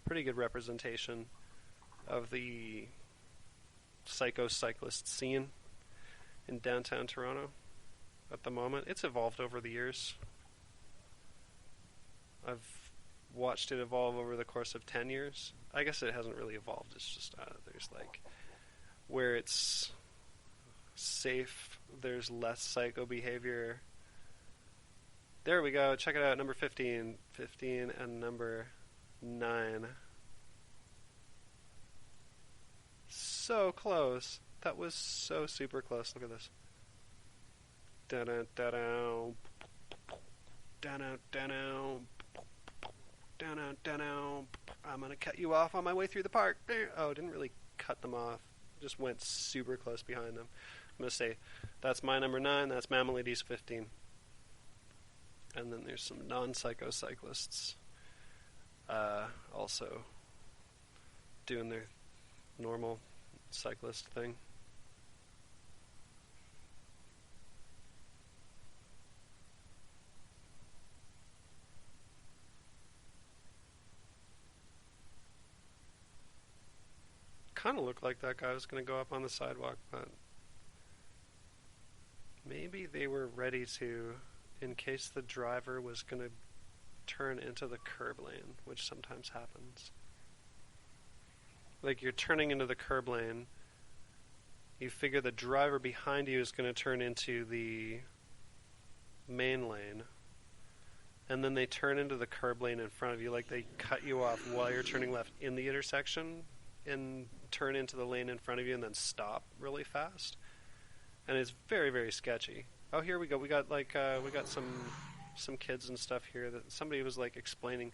pretty good representation of the psycho cyclist scene in downtown Toronto at the moment. It's evolved over the years. I've watched it evolve over the course of 10 years. I guess it hasn't really evolved. It's just there's like where it's safe, there's less psycho behavior. There we go. Check it out. Number 15 and number 9. So close. That was so super close. Look at this. Da-da-da-da. Da-da-da-da. Da-da-da-da. I'm going to cut you off on my way through the park. Oh, didn't really cut them off. Just went super close behind them. I'm going to say that's my number 9. That's Mamalides 15. And then there's some non-psycho cyclists also doing their normal cyclist thing. Kind of looked like that guy was going to go up on the sidewalk, but maybe they were ready to, in case the driver was going to turn into the curb lane, which sometimes happens. Like, you're turning into the curb lane, you figure the driver behind you is going to turn into the main lane, and then they turn into the curb lane in front of you, like they cut you off while you're turning left in the intersection and turn into the lane in front of you and then stop really fast. And it's very, very sketchy. Oh, here we go. We got like we got some kids and stuff here that somebody was like explaining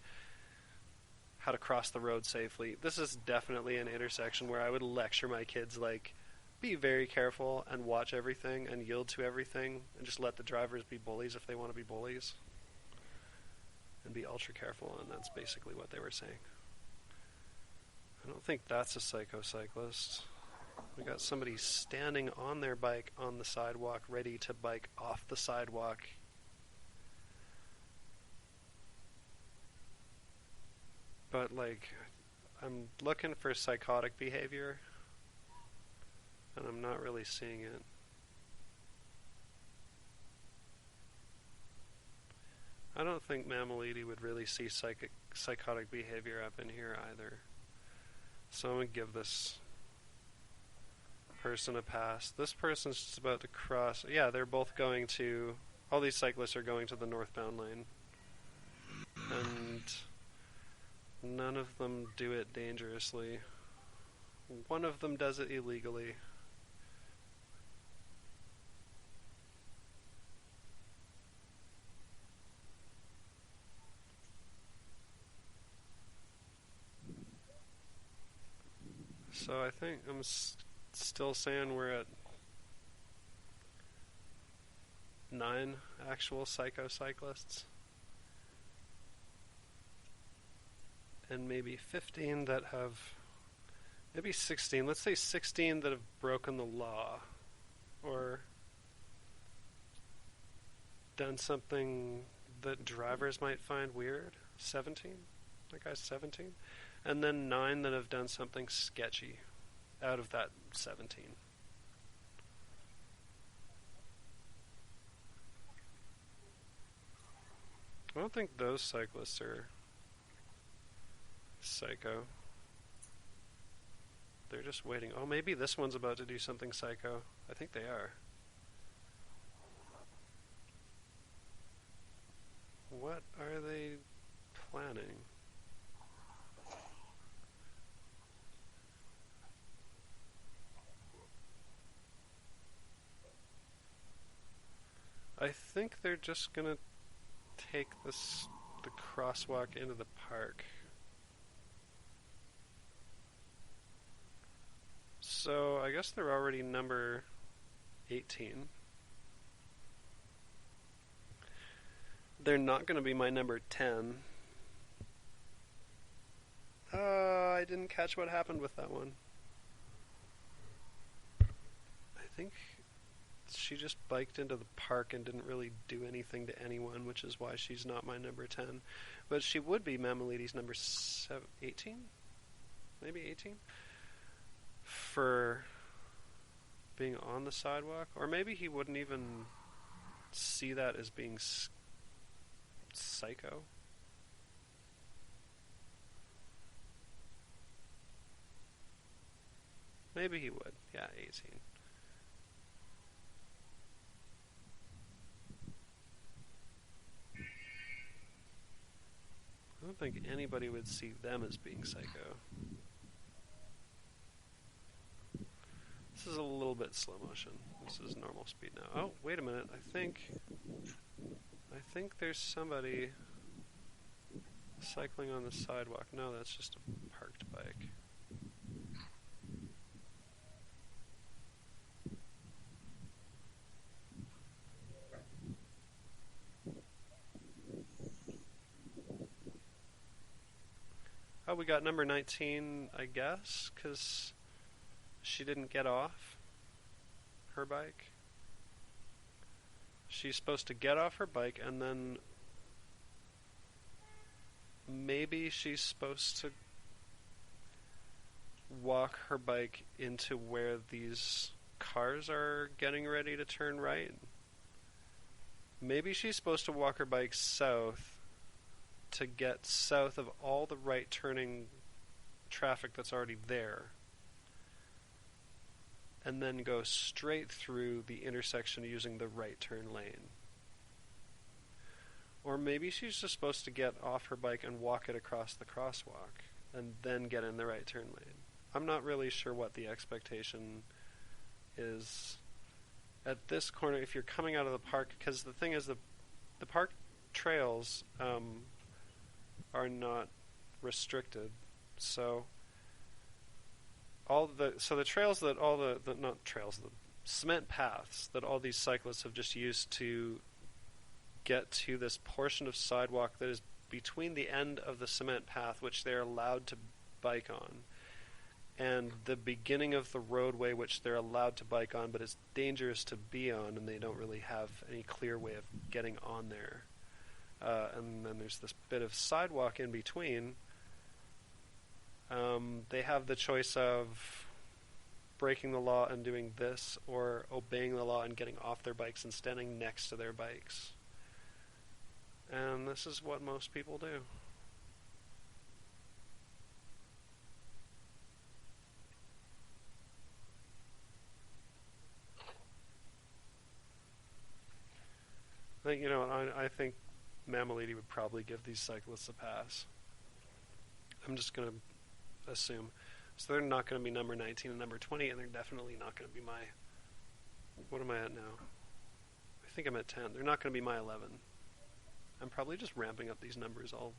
how to cross the road safely. This is definitely an intersection where I would lecture my kids, like, be very careful and watch everything and yield to everything and just let the drivers be bullies if they want to be bullies. And be ultra careful, and that's basically what they were saying. I don't think that's a psycho cyclist. We got somebody standing on their bike on the sidewalk, ready to bike off the sidewalk. But, like, I'm looking for psychotic behavior. and I'm not really seeing it. I don't think Mammalides would really see psychotic behavior up in here either. So I'm going to give this person a pass. This person's just about to cross. Yeah, they're both going to... All these cyclists are going to the northbound lane. And none of them do it dangerously. One of them does it illegally. So I think I'm still saying we're at 9 actual Psycho Cyclists. And maybe 15 that have... Maybe 16. Let's say 16 that have broken the law. Or done something that drivers might find weird. 17? That guy's 17? And then 9 that have done something sketchy out of that 17. I don't think those cyclists are psycho. They're just waiting. Oh, maybe this one's about to do something psycho. I think they are. What are they planning? I think they're just gonna take the crosswalk into the park. So I guess they're already number 18. They're not going to be my number 10. I didn't catch what happened with that one. I think she just biked into the park and didn't really do anything to anyone, which is why she's not my number 10. But she would be Mammalides' number 18? Maybe 18? For being on the sidewalk. Or maybe he wouldn't even see that as being psycho. Maybe he would. Yeah, 18. I don't think anybody would see them as being psycho. This is a little bit slow motion. This is normal speed now. Oh, wait a minute. I think there's somebody cycling on the sidewalk. No, that's just a parked bike. Oh, we got number 19, I guess, because she didn't get off her bike. She's supposed to get off her bike and then maybe she's supposed to walk her bike into where these cars are getting ready to turn right. Maybe she's supposed to walk her bike south to get south of all the right turning traffic that's already there, and then go straight through the intersection using the right turn lane. Or maybe she's just supposed to get off her bike and walk it across the crosswalk and then get in the right turn lane. I'm not really sure what the expectation is at this corner if you're coming out of the park, because the thing is the park trails are not restricted. So the trails that all the not trails, the cement paths that all these cyclists have just used to get to this portion of sidewalk that is between the end of the cement path, which they're allowed to bike on, and the beginning of the roadway, which they're allowed to bike on, but it's dangerous to be on, and they don't really have any clear way of getting on there. And then there's this bit of sidewalk in between. They have the choice of breaking the law and doing this, or obeying the law and getting off their bikes and standing next to their bikes. And this is what most people do. I think Mammoliti would probably give these cyclists a pass. I'm just going to assume. So they're not going to be number 19 and number 20, and they're definitely not going to be my... What am I at now? I think I'm at 10. They're not going to be my 11. I'm probably just ramping up these numbers all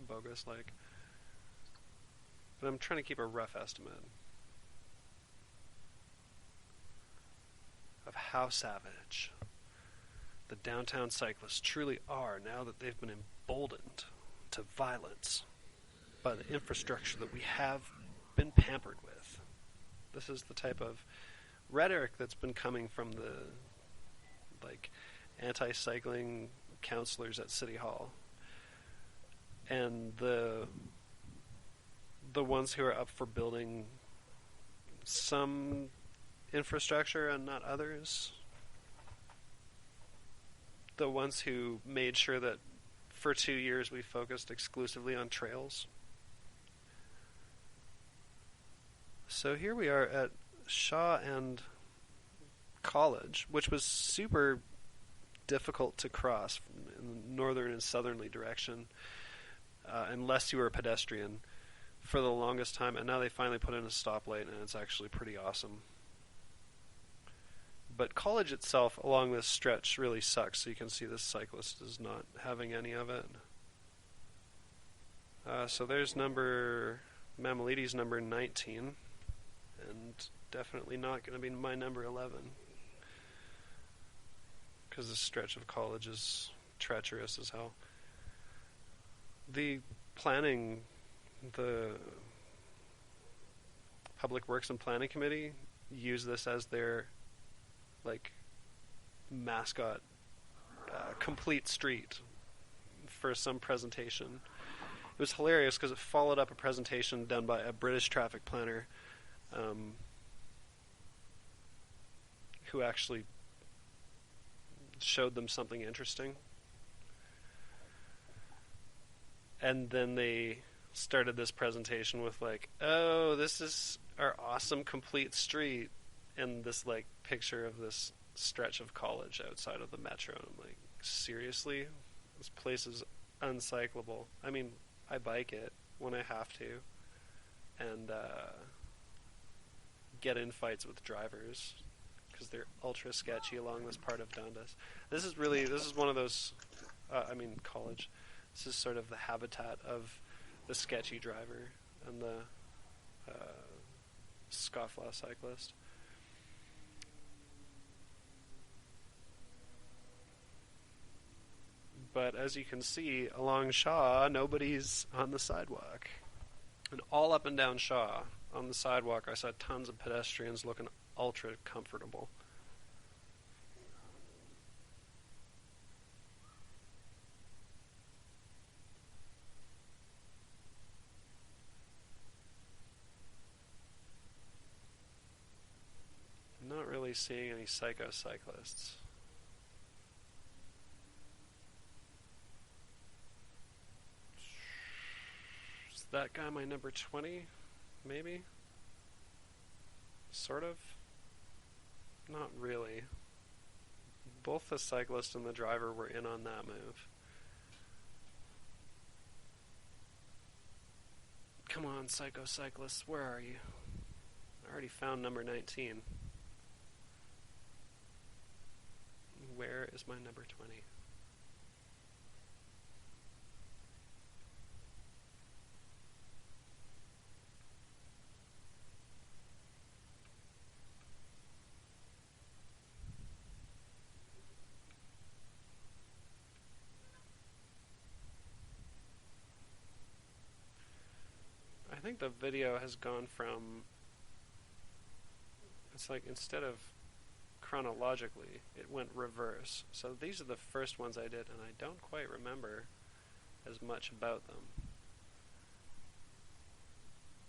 bogus-like. But I'm trying to keep a rough estimate of how savage the downtown cyclists truly are now that they've been emboldened to violence by the infrastructure that we have been pampered with. This is the type of rhetoric that's been coming from the anti-cycling counselors at City Hall, and the ones who are up for building some infrastructure and not others. The ones who made sure that for 2 years we focused exclusively on trails. So here we are at Shaw and College, which was super difficult to cross in the northern and southerly direction unless you were a pedestrian for the longest time, and now they finally put in a stoplight, and it's actually pretty awesome. But College itself along this stretch really sucks, so you can see this cyclist is not having any of it. So there's Mammoliti's number 19, and definitely not going to be my number 11, because this stretch of College is treacherous as hell. The Public Works and Planning Committee use this as their mascot complete street for some presentation. It was hilarious because it followed up a presentation done by a British traffic planner who actually showed them something interesting. And then they started this presentation with oh, this is our awesome complete street, and this picture of this stretch of College outside of the metro. And I'm like, seriously? This place is uncyclable. I mean, I bike it when I have to, and get in fights with drivers because they're ultra sketchy along this part of Dundas. This is one of those, College. This is sort of the habitat of the sketchy driver and the scofflaw cyclist. But as you can see, along Shaw, nobody's on the sidewalk. And all up and down Shaw, on the sidewalk, I saw tons of pedestrians looking ultra comfortable. I'm not really seeing any Psycho Cyclists. That guy my number 20? Maybe? Sort of? Not really. Both the cyclist and the driver were in on that move. Come on, Psycho Cyclists, where are you? I already found number 19. Where is my number 20? I think the video has gone from, it's instead of chronologically, it went reverse. So these are the first ones I did, and I don't quite remember as much about them.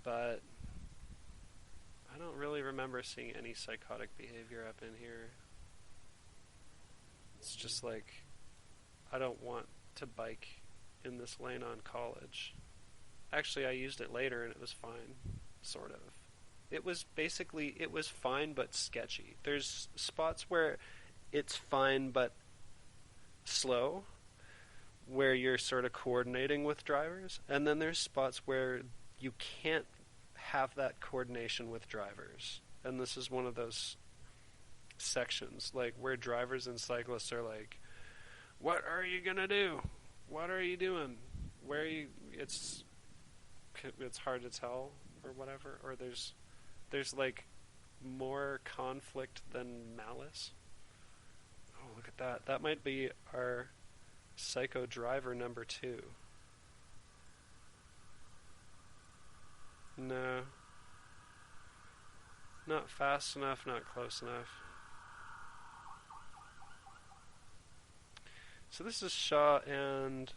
But I don't really remember remember seeing any psychotic behavior up in here. It's just like, I don't want to bike in this lane on College. Actually, I used it later and it was fine, sort of. It was fine but sketchy. There's spots where it's fine but slow, where you're sort of coordinating with drivers, and then there's spots where you can't have that coordination with drivers. And this is one of those sections, like, where drivers and cyclists are like, what are you gonna do? What are you doing? Where are you? It's hard to tell, or whatever, or there's like more conflict than malice. Oh, look at that. That might be our psycho driver number 2. No. Not fast enough, not close enough. So this is Shaw and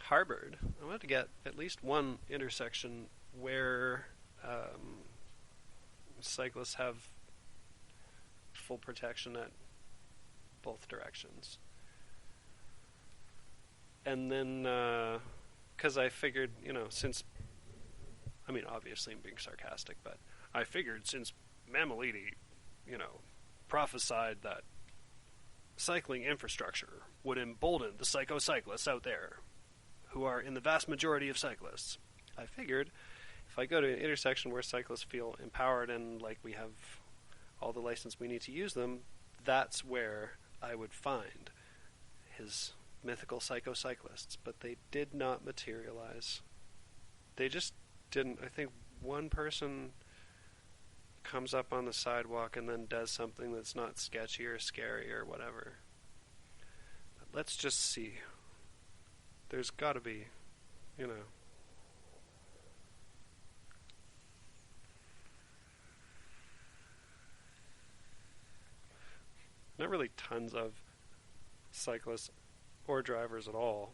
Harvard. I wanted to get at least one intersection where cyclists have full protection at both directions. And then, because I figured, since, obviously I'm being sarcastic, but I figured since Mammoliti, prophesied that cycling infrastructure would embolden the psycho cyclists out there, who are in the vast majority of cyclists. I figured if I go to an intersection where cyclists feel empowered and like we have all the license we need to use them, that's where I would find his mythical psycho cyclists. But they did not materialize. They just didn't. I think one person comes up on the sidewalk and then does something that's not sketchy or scary or whatever. But let's just see. There's got to be, not really tons of cyclists or drivers at all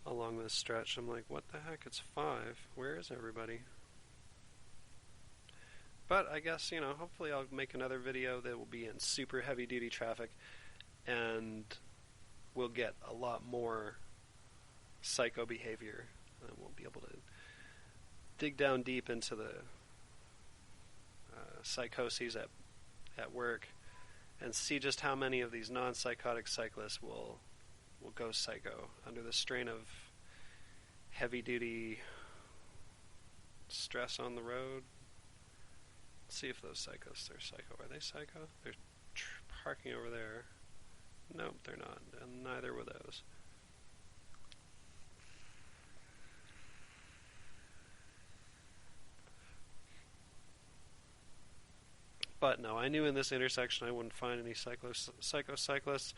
along this stretch. I'm like, what the heck? It's 5. Where is everybody? But I guess, hopefully I'll make another video that will be in super heavy duty traffic and we'll get a lot more psycho behavior, and we'll be able to dig down deep into the psychoses at work and see just how many of these non-psychotic cyclists will go psycho under the strain of heavy-duty stress on the road. Let's see if those cyclists are psycho. Are they psycho? They're parking over there. Nope, they're not, and neither were those. But no, I knew in this intersection I wouldn't find any psycho cyclists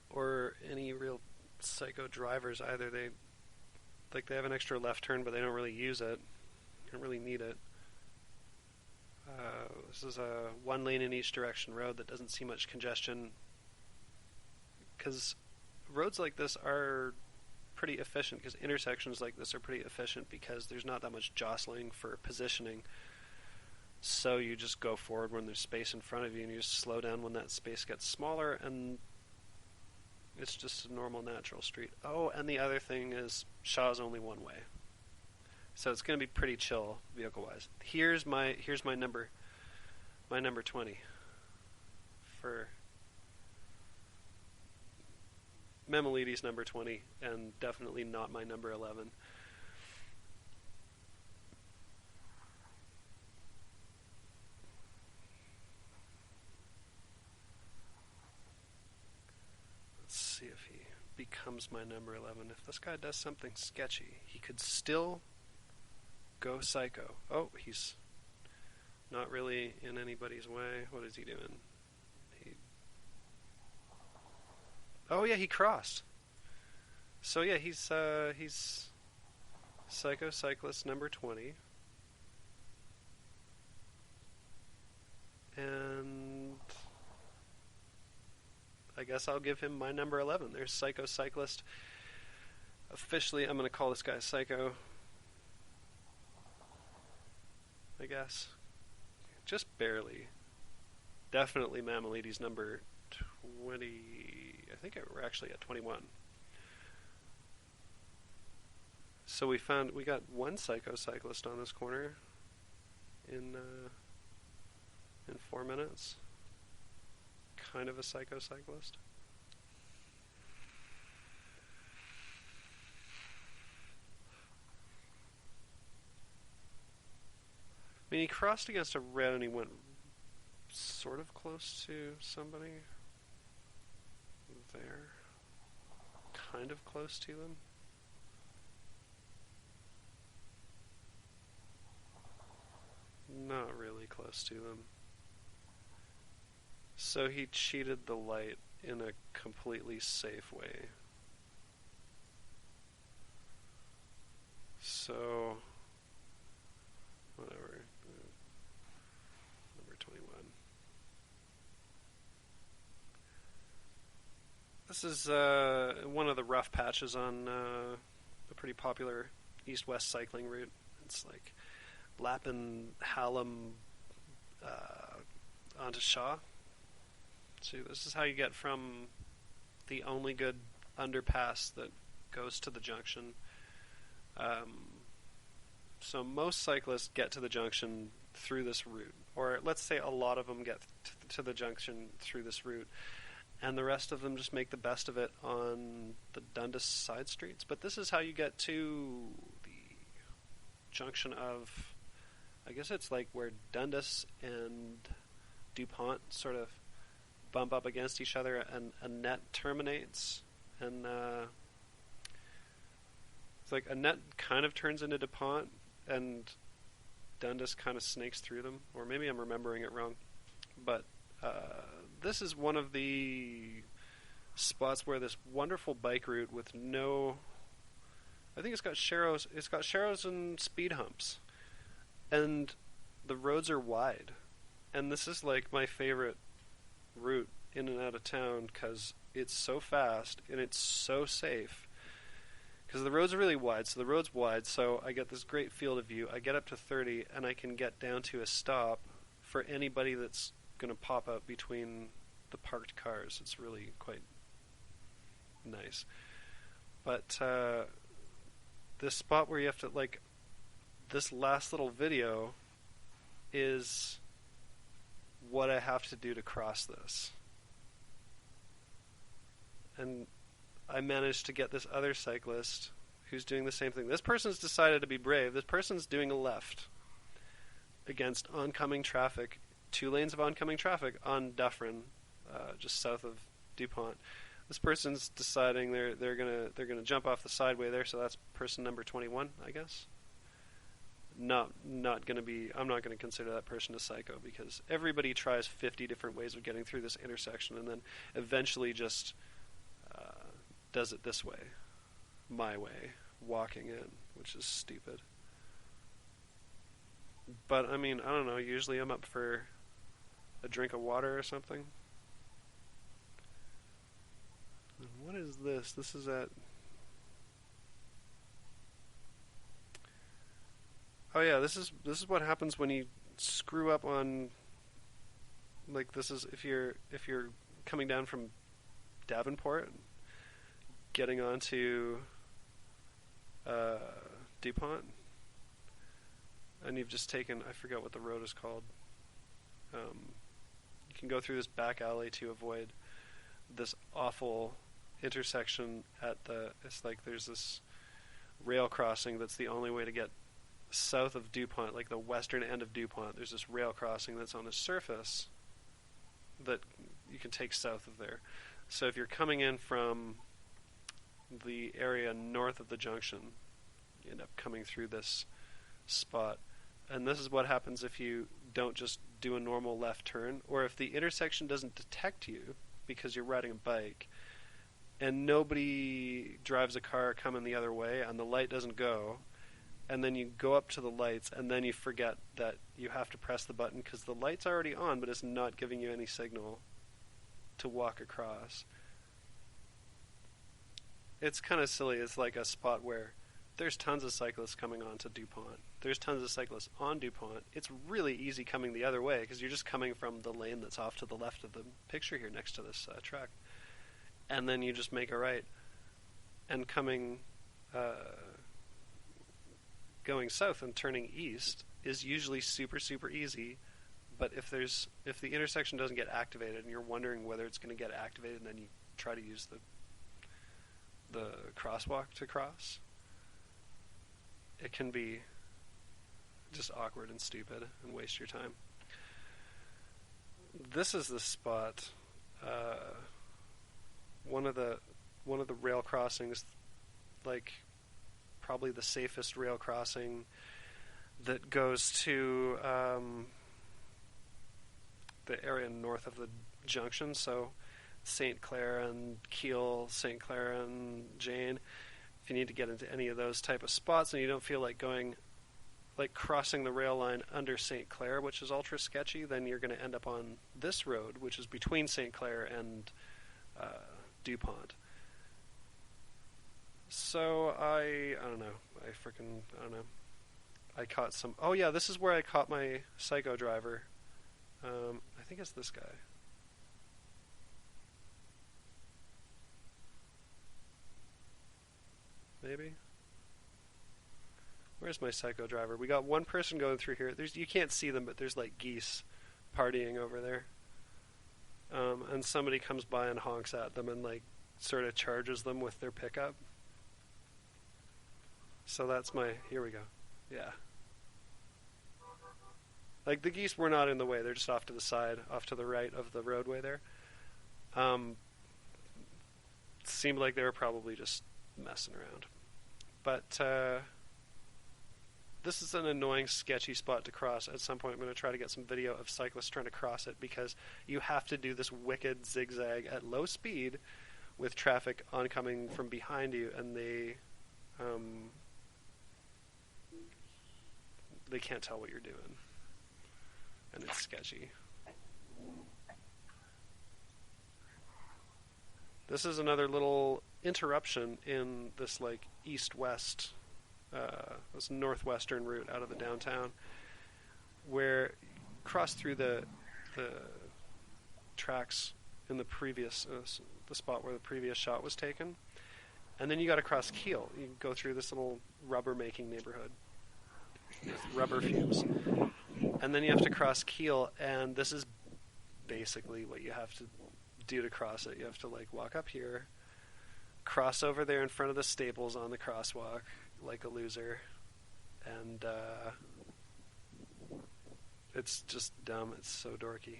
or any real psycho drivers either. They have an extra left turn, but they don't really use it. They don't really need it. This is a 1 lane in each direction road that doesn't see much congestion, because roads like this are pretty efficient, because intersections like this are pretty efficient because there's not that much jostling for positioning. So you just go forward when there's space in front of you, and you just slow down when that space gets smaller, and it's just a normal, natural street. Oh, and the other thing is Shaw's only one way, so it's going to be pretty chill vehicle-wise. Here's my number 20 for Mammoliti's number 20, and definitely not my number 11. See if he becomes my number 11. If this guy does something sketchy, he could still go psycho. Oh, he's not really in anybody's way. What is he doing? Oh yeah, he crossed. So yeah, he's Psycho Cyclist number 20. And I guess I'll give him my number 11. There's Psycho Cyclist. Officially, I'm going to call this guy Psycho. I guess. Just barely. Definitely Mammalides number 20. I think we're actually at 21. So we got one Psycho Cyclist on this corner in 4 minutes. Kind of a Psycho Cyclist. I mean, he crossed against a red and he went sort of close to somebody there. Kind of close to them. Not really close to them. So he cheated the light in a completely safe way. So, whatever. Number 21. This is one of the rough patches on a pretty popular east-west cycling route. It's like Lappin, Hallam, onto Shaw. So this is how you get from the only good underpass that goes to the junction. So most cyclists get to the junction through this route, or let's say a lot of them get to the junction through this route, and the rest of them just make the best of it on the Dundas side streets. But this is how you get to the junction of, I guess it's like where Dundas and DuPont sort of bump up against each other and a net terminates, and it's like a net kind of turns into DuPont and Dundas kind of snakes through them, or maybe I'm remembering it wrong, but this is one of the spots where this wonderful bike route with no, I think it's got sharrows and speed humps, and the roads are wide, and this is like my favorite route in and out of town because it's so fast and it's so safe, because the roads are really wide. So the road's wide, so I get this great field of view. I get up to 30 and I can get down to a stop for anybody that's going to pop up between the parked cars. It's really quite nice. But this spot where you have to, like, this last little video is what I have to do to cross this. And I managed to get this other cyclist who's doing the same thing. This person's decided to be brave. This person's doing a left against oncoming traffic, 2 lanes of oncoming traffic on Dufferin, just south of DuPont. This person's deciding they're gonna jump off the sideway there, so that's person number 21, I guess. Not gonna be. I'm not gonna consider that person a psycho, because everybody tries 50 different ways of getting through this intersection, and then eventually just does it this way, my way, walking in, which is stupid. But I mean, I don't know. Usually, I'm up for a drink of water or something. And what is this? This is at. Oh yeah, this is what happens when you screw up on, like, this is if you're coming down from Davenport, getting onto DuPont, and you've just taken, I forgot what the road is called. You can go through this back alley to avoid this awful intersection at it's like there's this rail crossing that's the only way to get south of DuPont, like the western end of DuPont. There's this rail crossing that's on the surface that you can take south of there. So if you're coming in from the area north of the junction, you end up coming through this spot. And this is what happens if you don't just do a normal left turn, or if the intersection doesn't detect you because you're riding a bike and nobody drives a car coming the other way and the light doesn't go, and then you go up to the lights and then you forget that you have to press the button because the light's already on, but it's not giving you any signal to walk across. It's kind of silly. It's like a spot where there's tons of cyclists coming on to DuPont. There's tons of cyclists on DuPont. It's really easy coming the other way because you're just coming from the lane that's off to the left of the picture here next to this track. And then you just make a right. And going south and turning east is usually super, super easy. But if the intersection doesn't get activated and you're wondering whether it's going to get activated, and then you try to use the crosswalk to cross, it can be just awkward and stupid and waste your time. This is the spot. One of the rail crossings, like probably the safest rail crossing that goes to the area north of the junction. So St. Clair and Keele, St. Clair and Jane. If you need to get into any of those type of spots and you don't feel like going, like crossing the rail line under St. Clair, which is ultra sketchy, then you're going to end up on this road, which is between St. Clair and DuPont. So I don't know. I caught some. Oh yeah, this is where I caught my Psycho driver. I think it's this guy. Maybe. Where's my Psycho driver? We got one person going through here. You can't see them, but there's like geese partying over there. And somebody comes by and honks at them and like sort of charges them with their pickup. So that's here we go. Yeah. Like the geese were not in the way. They're just off to the side, off to the right of the roadway there. Seemed like they were probably just messing around. But this is an annoying, sketchy spot to cross. At some point I'm going to try to get some video of cyclists trying to cross it because you have to do this wicked zigzag at low speed with traffic oncoming from behind you, and they can't tell what you're doing. And it's sketchy. This is another little interruption in this like east-west, this northwestern route out of the downtown, where cross through the tracks in the previous the spot where the previous shot was taken, and then you got to cross Keele. You go through this little rubber-making neighborhood with rubber fumes, and then you have to cross Keele, and this is basically what you have to do to cross it. You have to like walk up here, cross over there in front of the Staples on the crosswalk like a loser, and it's just dumb. It's so dorky.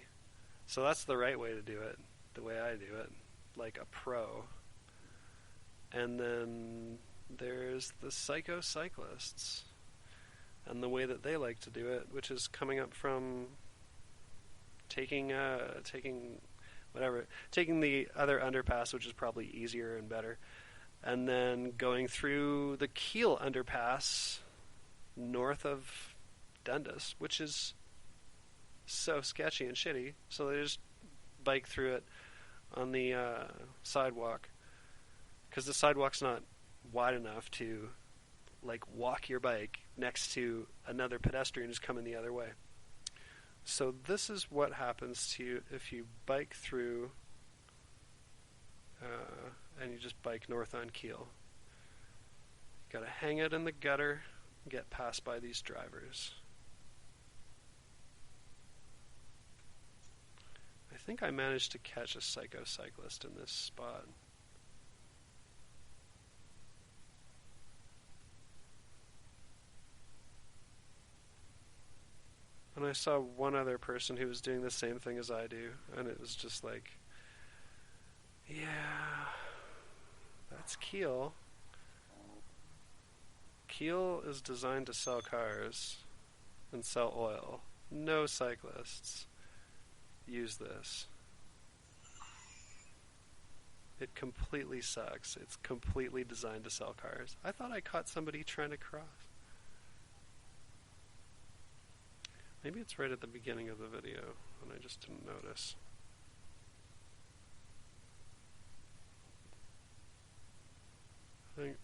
So that's the right way to do it, the way I do it, like a pro. And then there's the Psycho Cyclists and the way that they like to do it, which is coming up from taking the other underpass, which is probably easier and better, and then going through the Keele underpass north of Dundas, which is so sketchy and shitty. So they just bike through it on the sidewalk, because the sidewalk's not wide enough to like walk your bike next to another pedestrian who's coming the other way. So this is what happens to you if you bike through and you just bike north on Keele. You gotta hang it in the gutter and get passed by these drivers. I think I managed to catch a Psycho Cyclist in this spot. And I saw one other person who was doing the same thing as I do, and it was just like, yeah, that's Keele. Keele is designed to sell cars and sell oil. No cyclists use this. It completely sucks. It's completely designed to sell cars. I thought I caught somebody trying to cross. Maybe it's right at the beginning of the video, and I just didn't notice.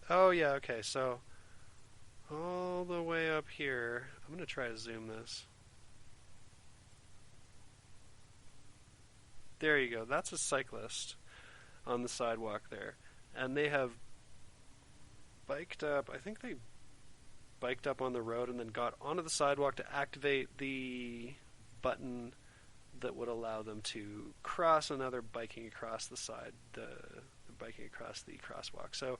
Oh yeah, okay, so all the way up here. I'm going to try to zoom this. There you go. That's a cyclist on the sidewalk there. And they have biked up. I think they biked up on the road and then got onto the sidewalk to activate the button that would allow them to cross another biking across the side, the biking across the crosswalk. So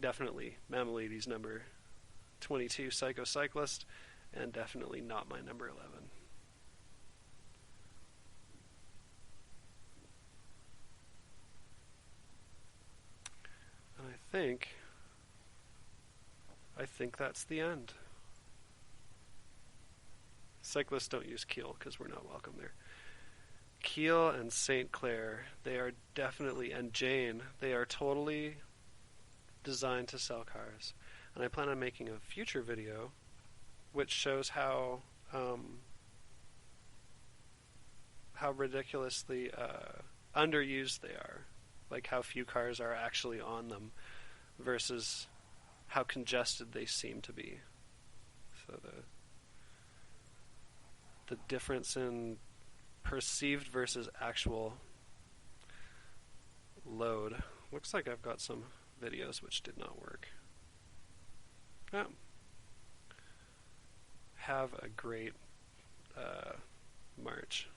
definitely Mamalides number 22, Psycho Cyclist, and definitely not my number 11. And I think that's the end. Cyclists don't use Kiel because we're not welcome there. Kiel and St. Clair, they are definitely, and Jane, they are totally designed to sell cars. And I plan on making a future video which shows how ridiculously underused they are. Like how few cars are actually on them versus how congested they seem to be. So the difference in perceived versus actual load. Looks like I've got some videos which did not work. Oh. Have a great March.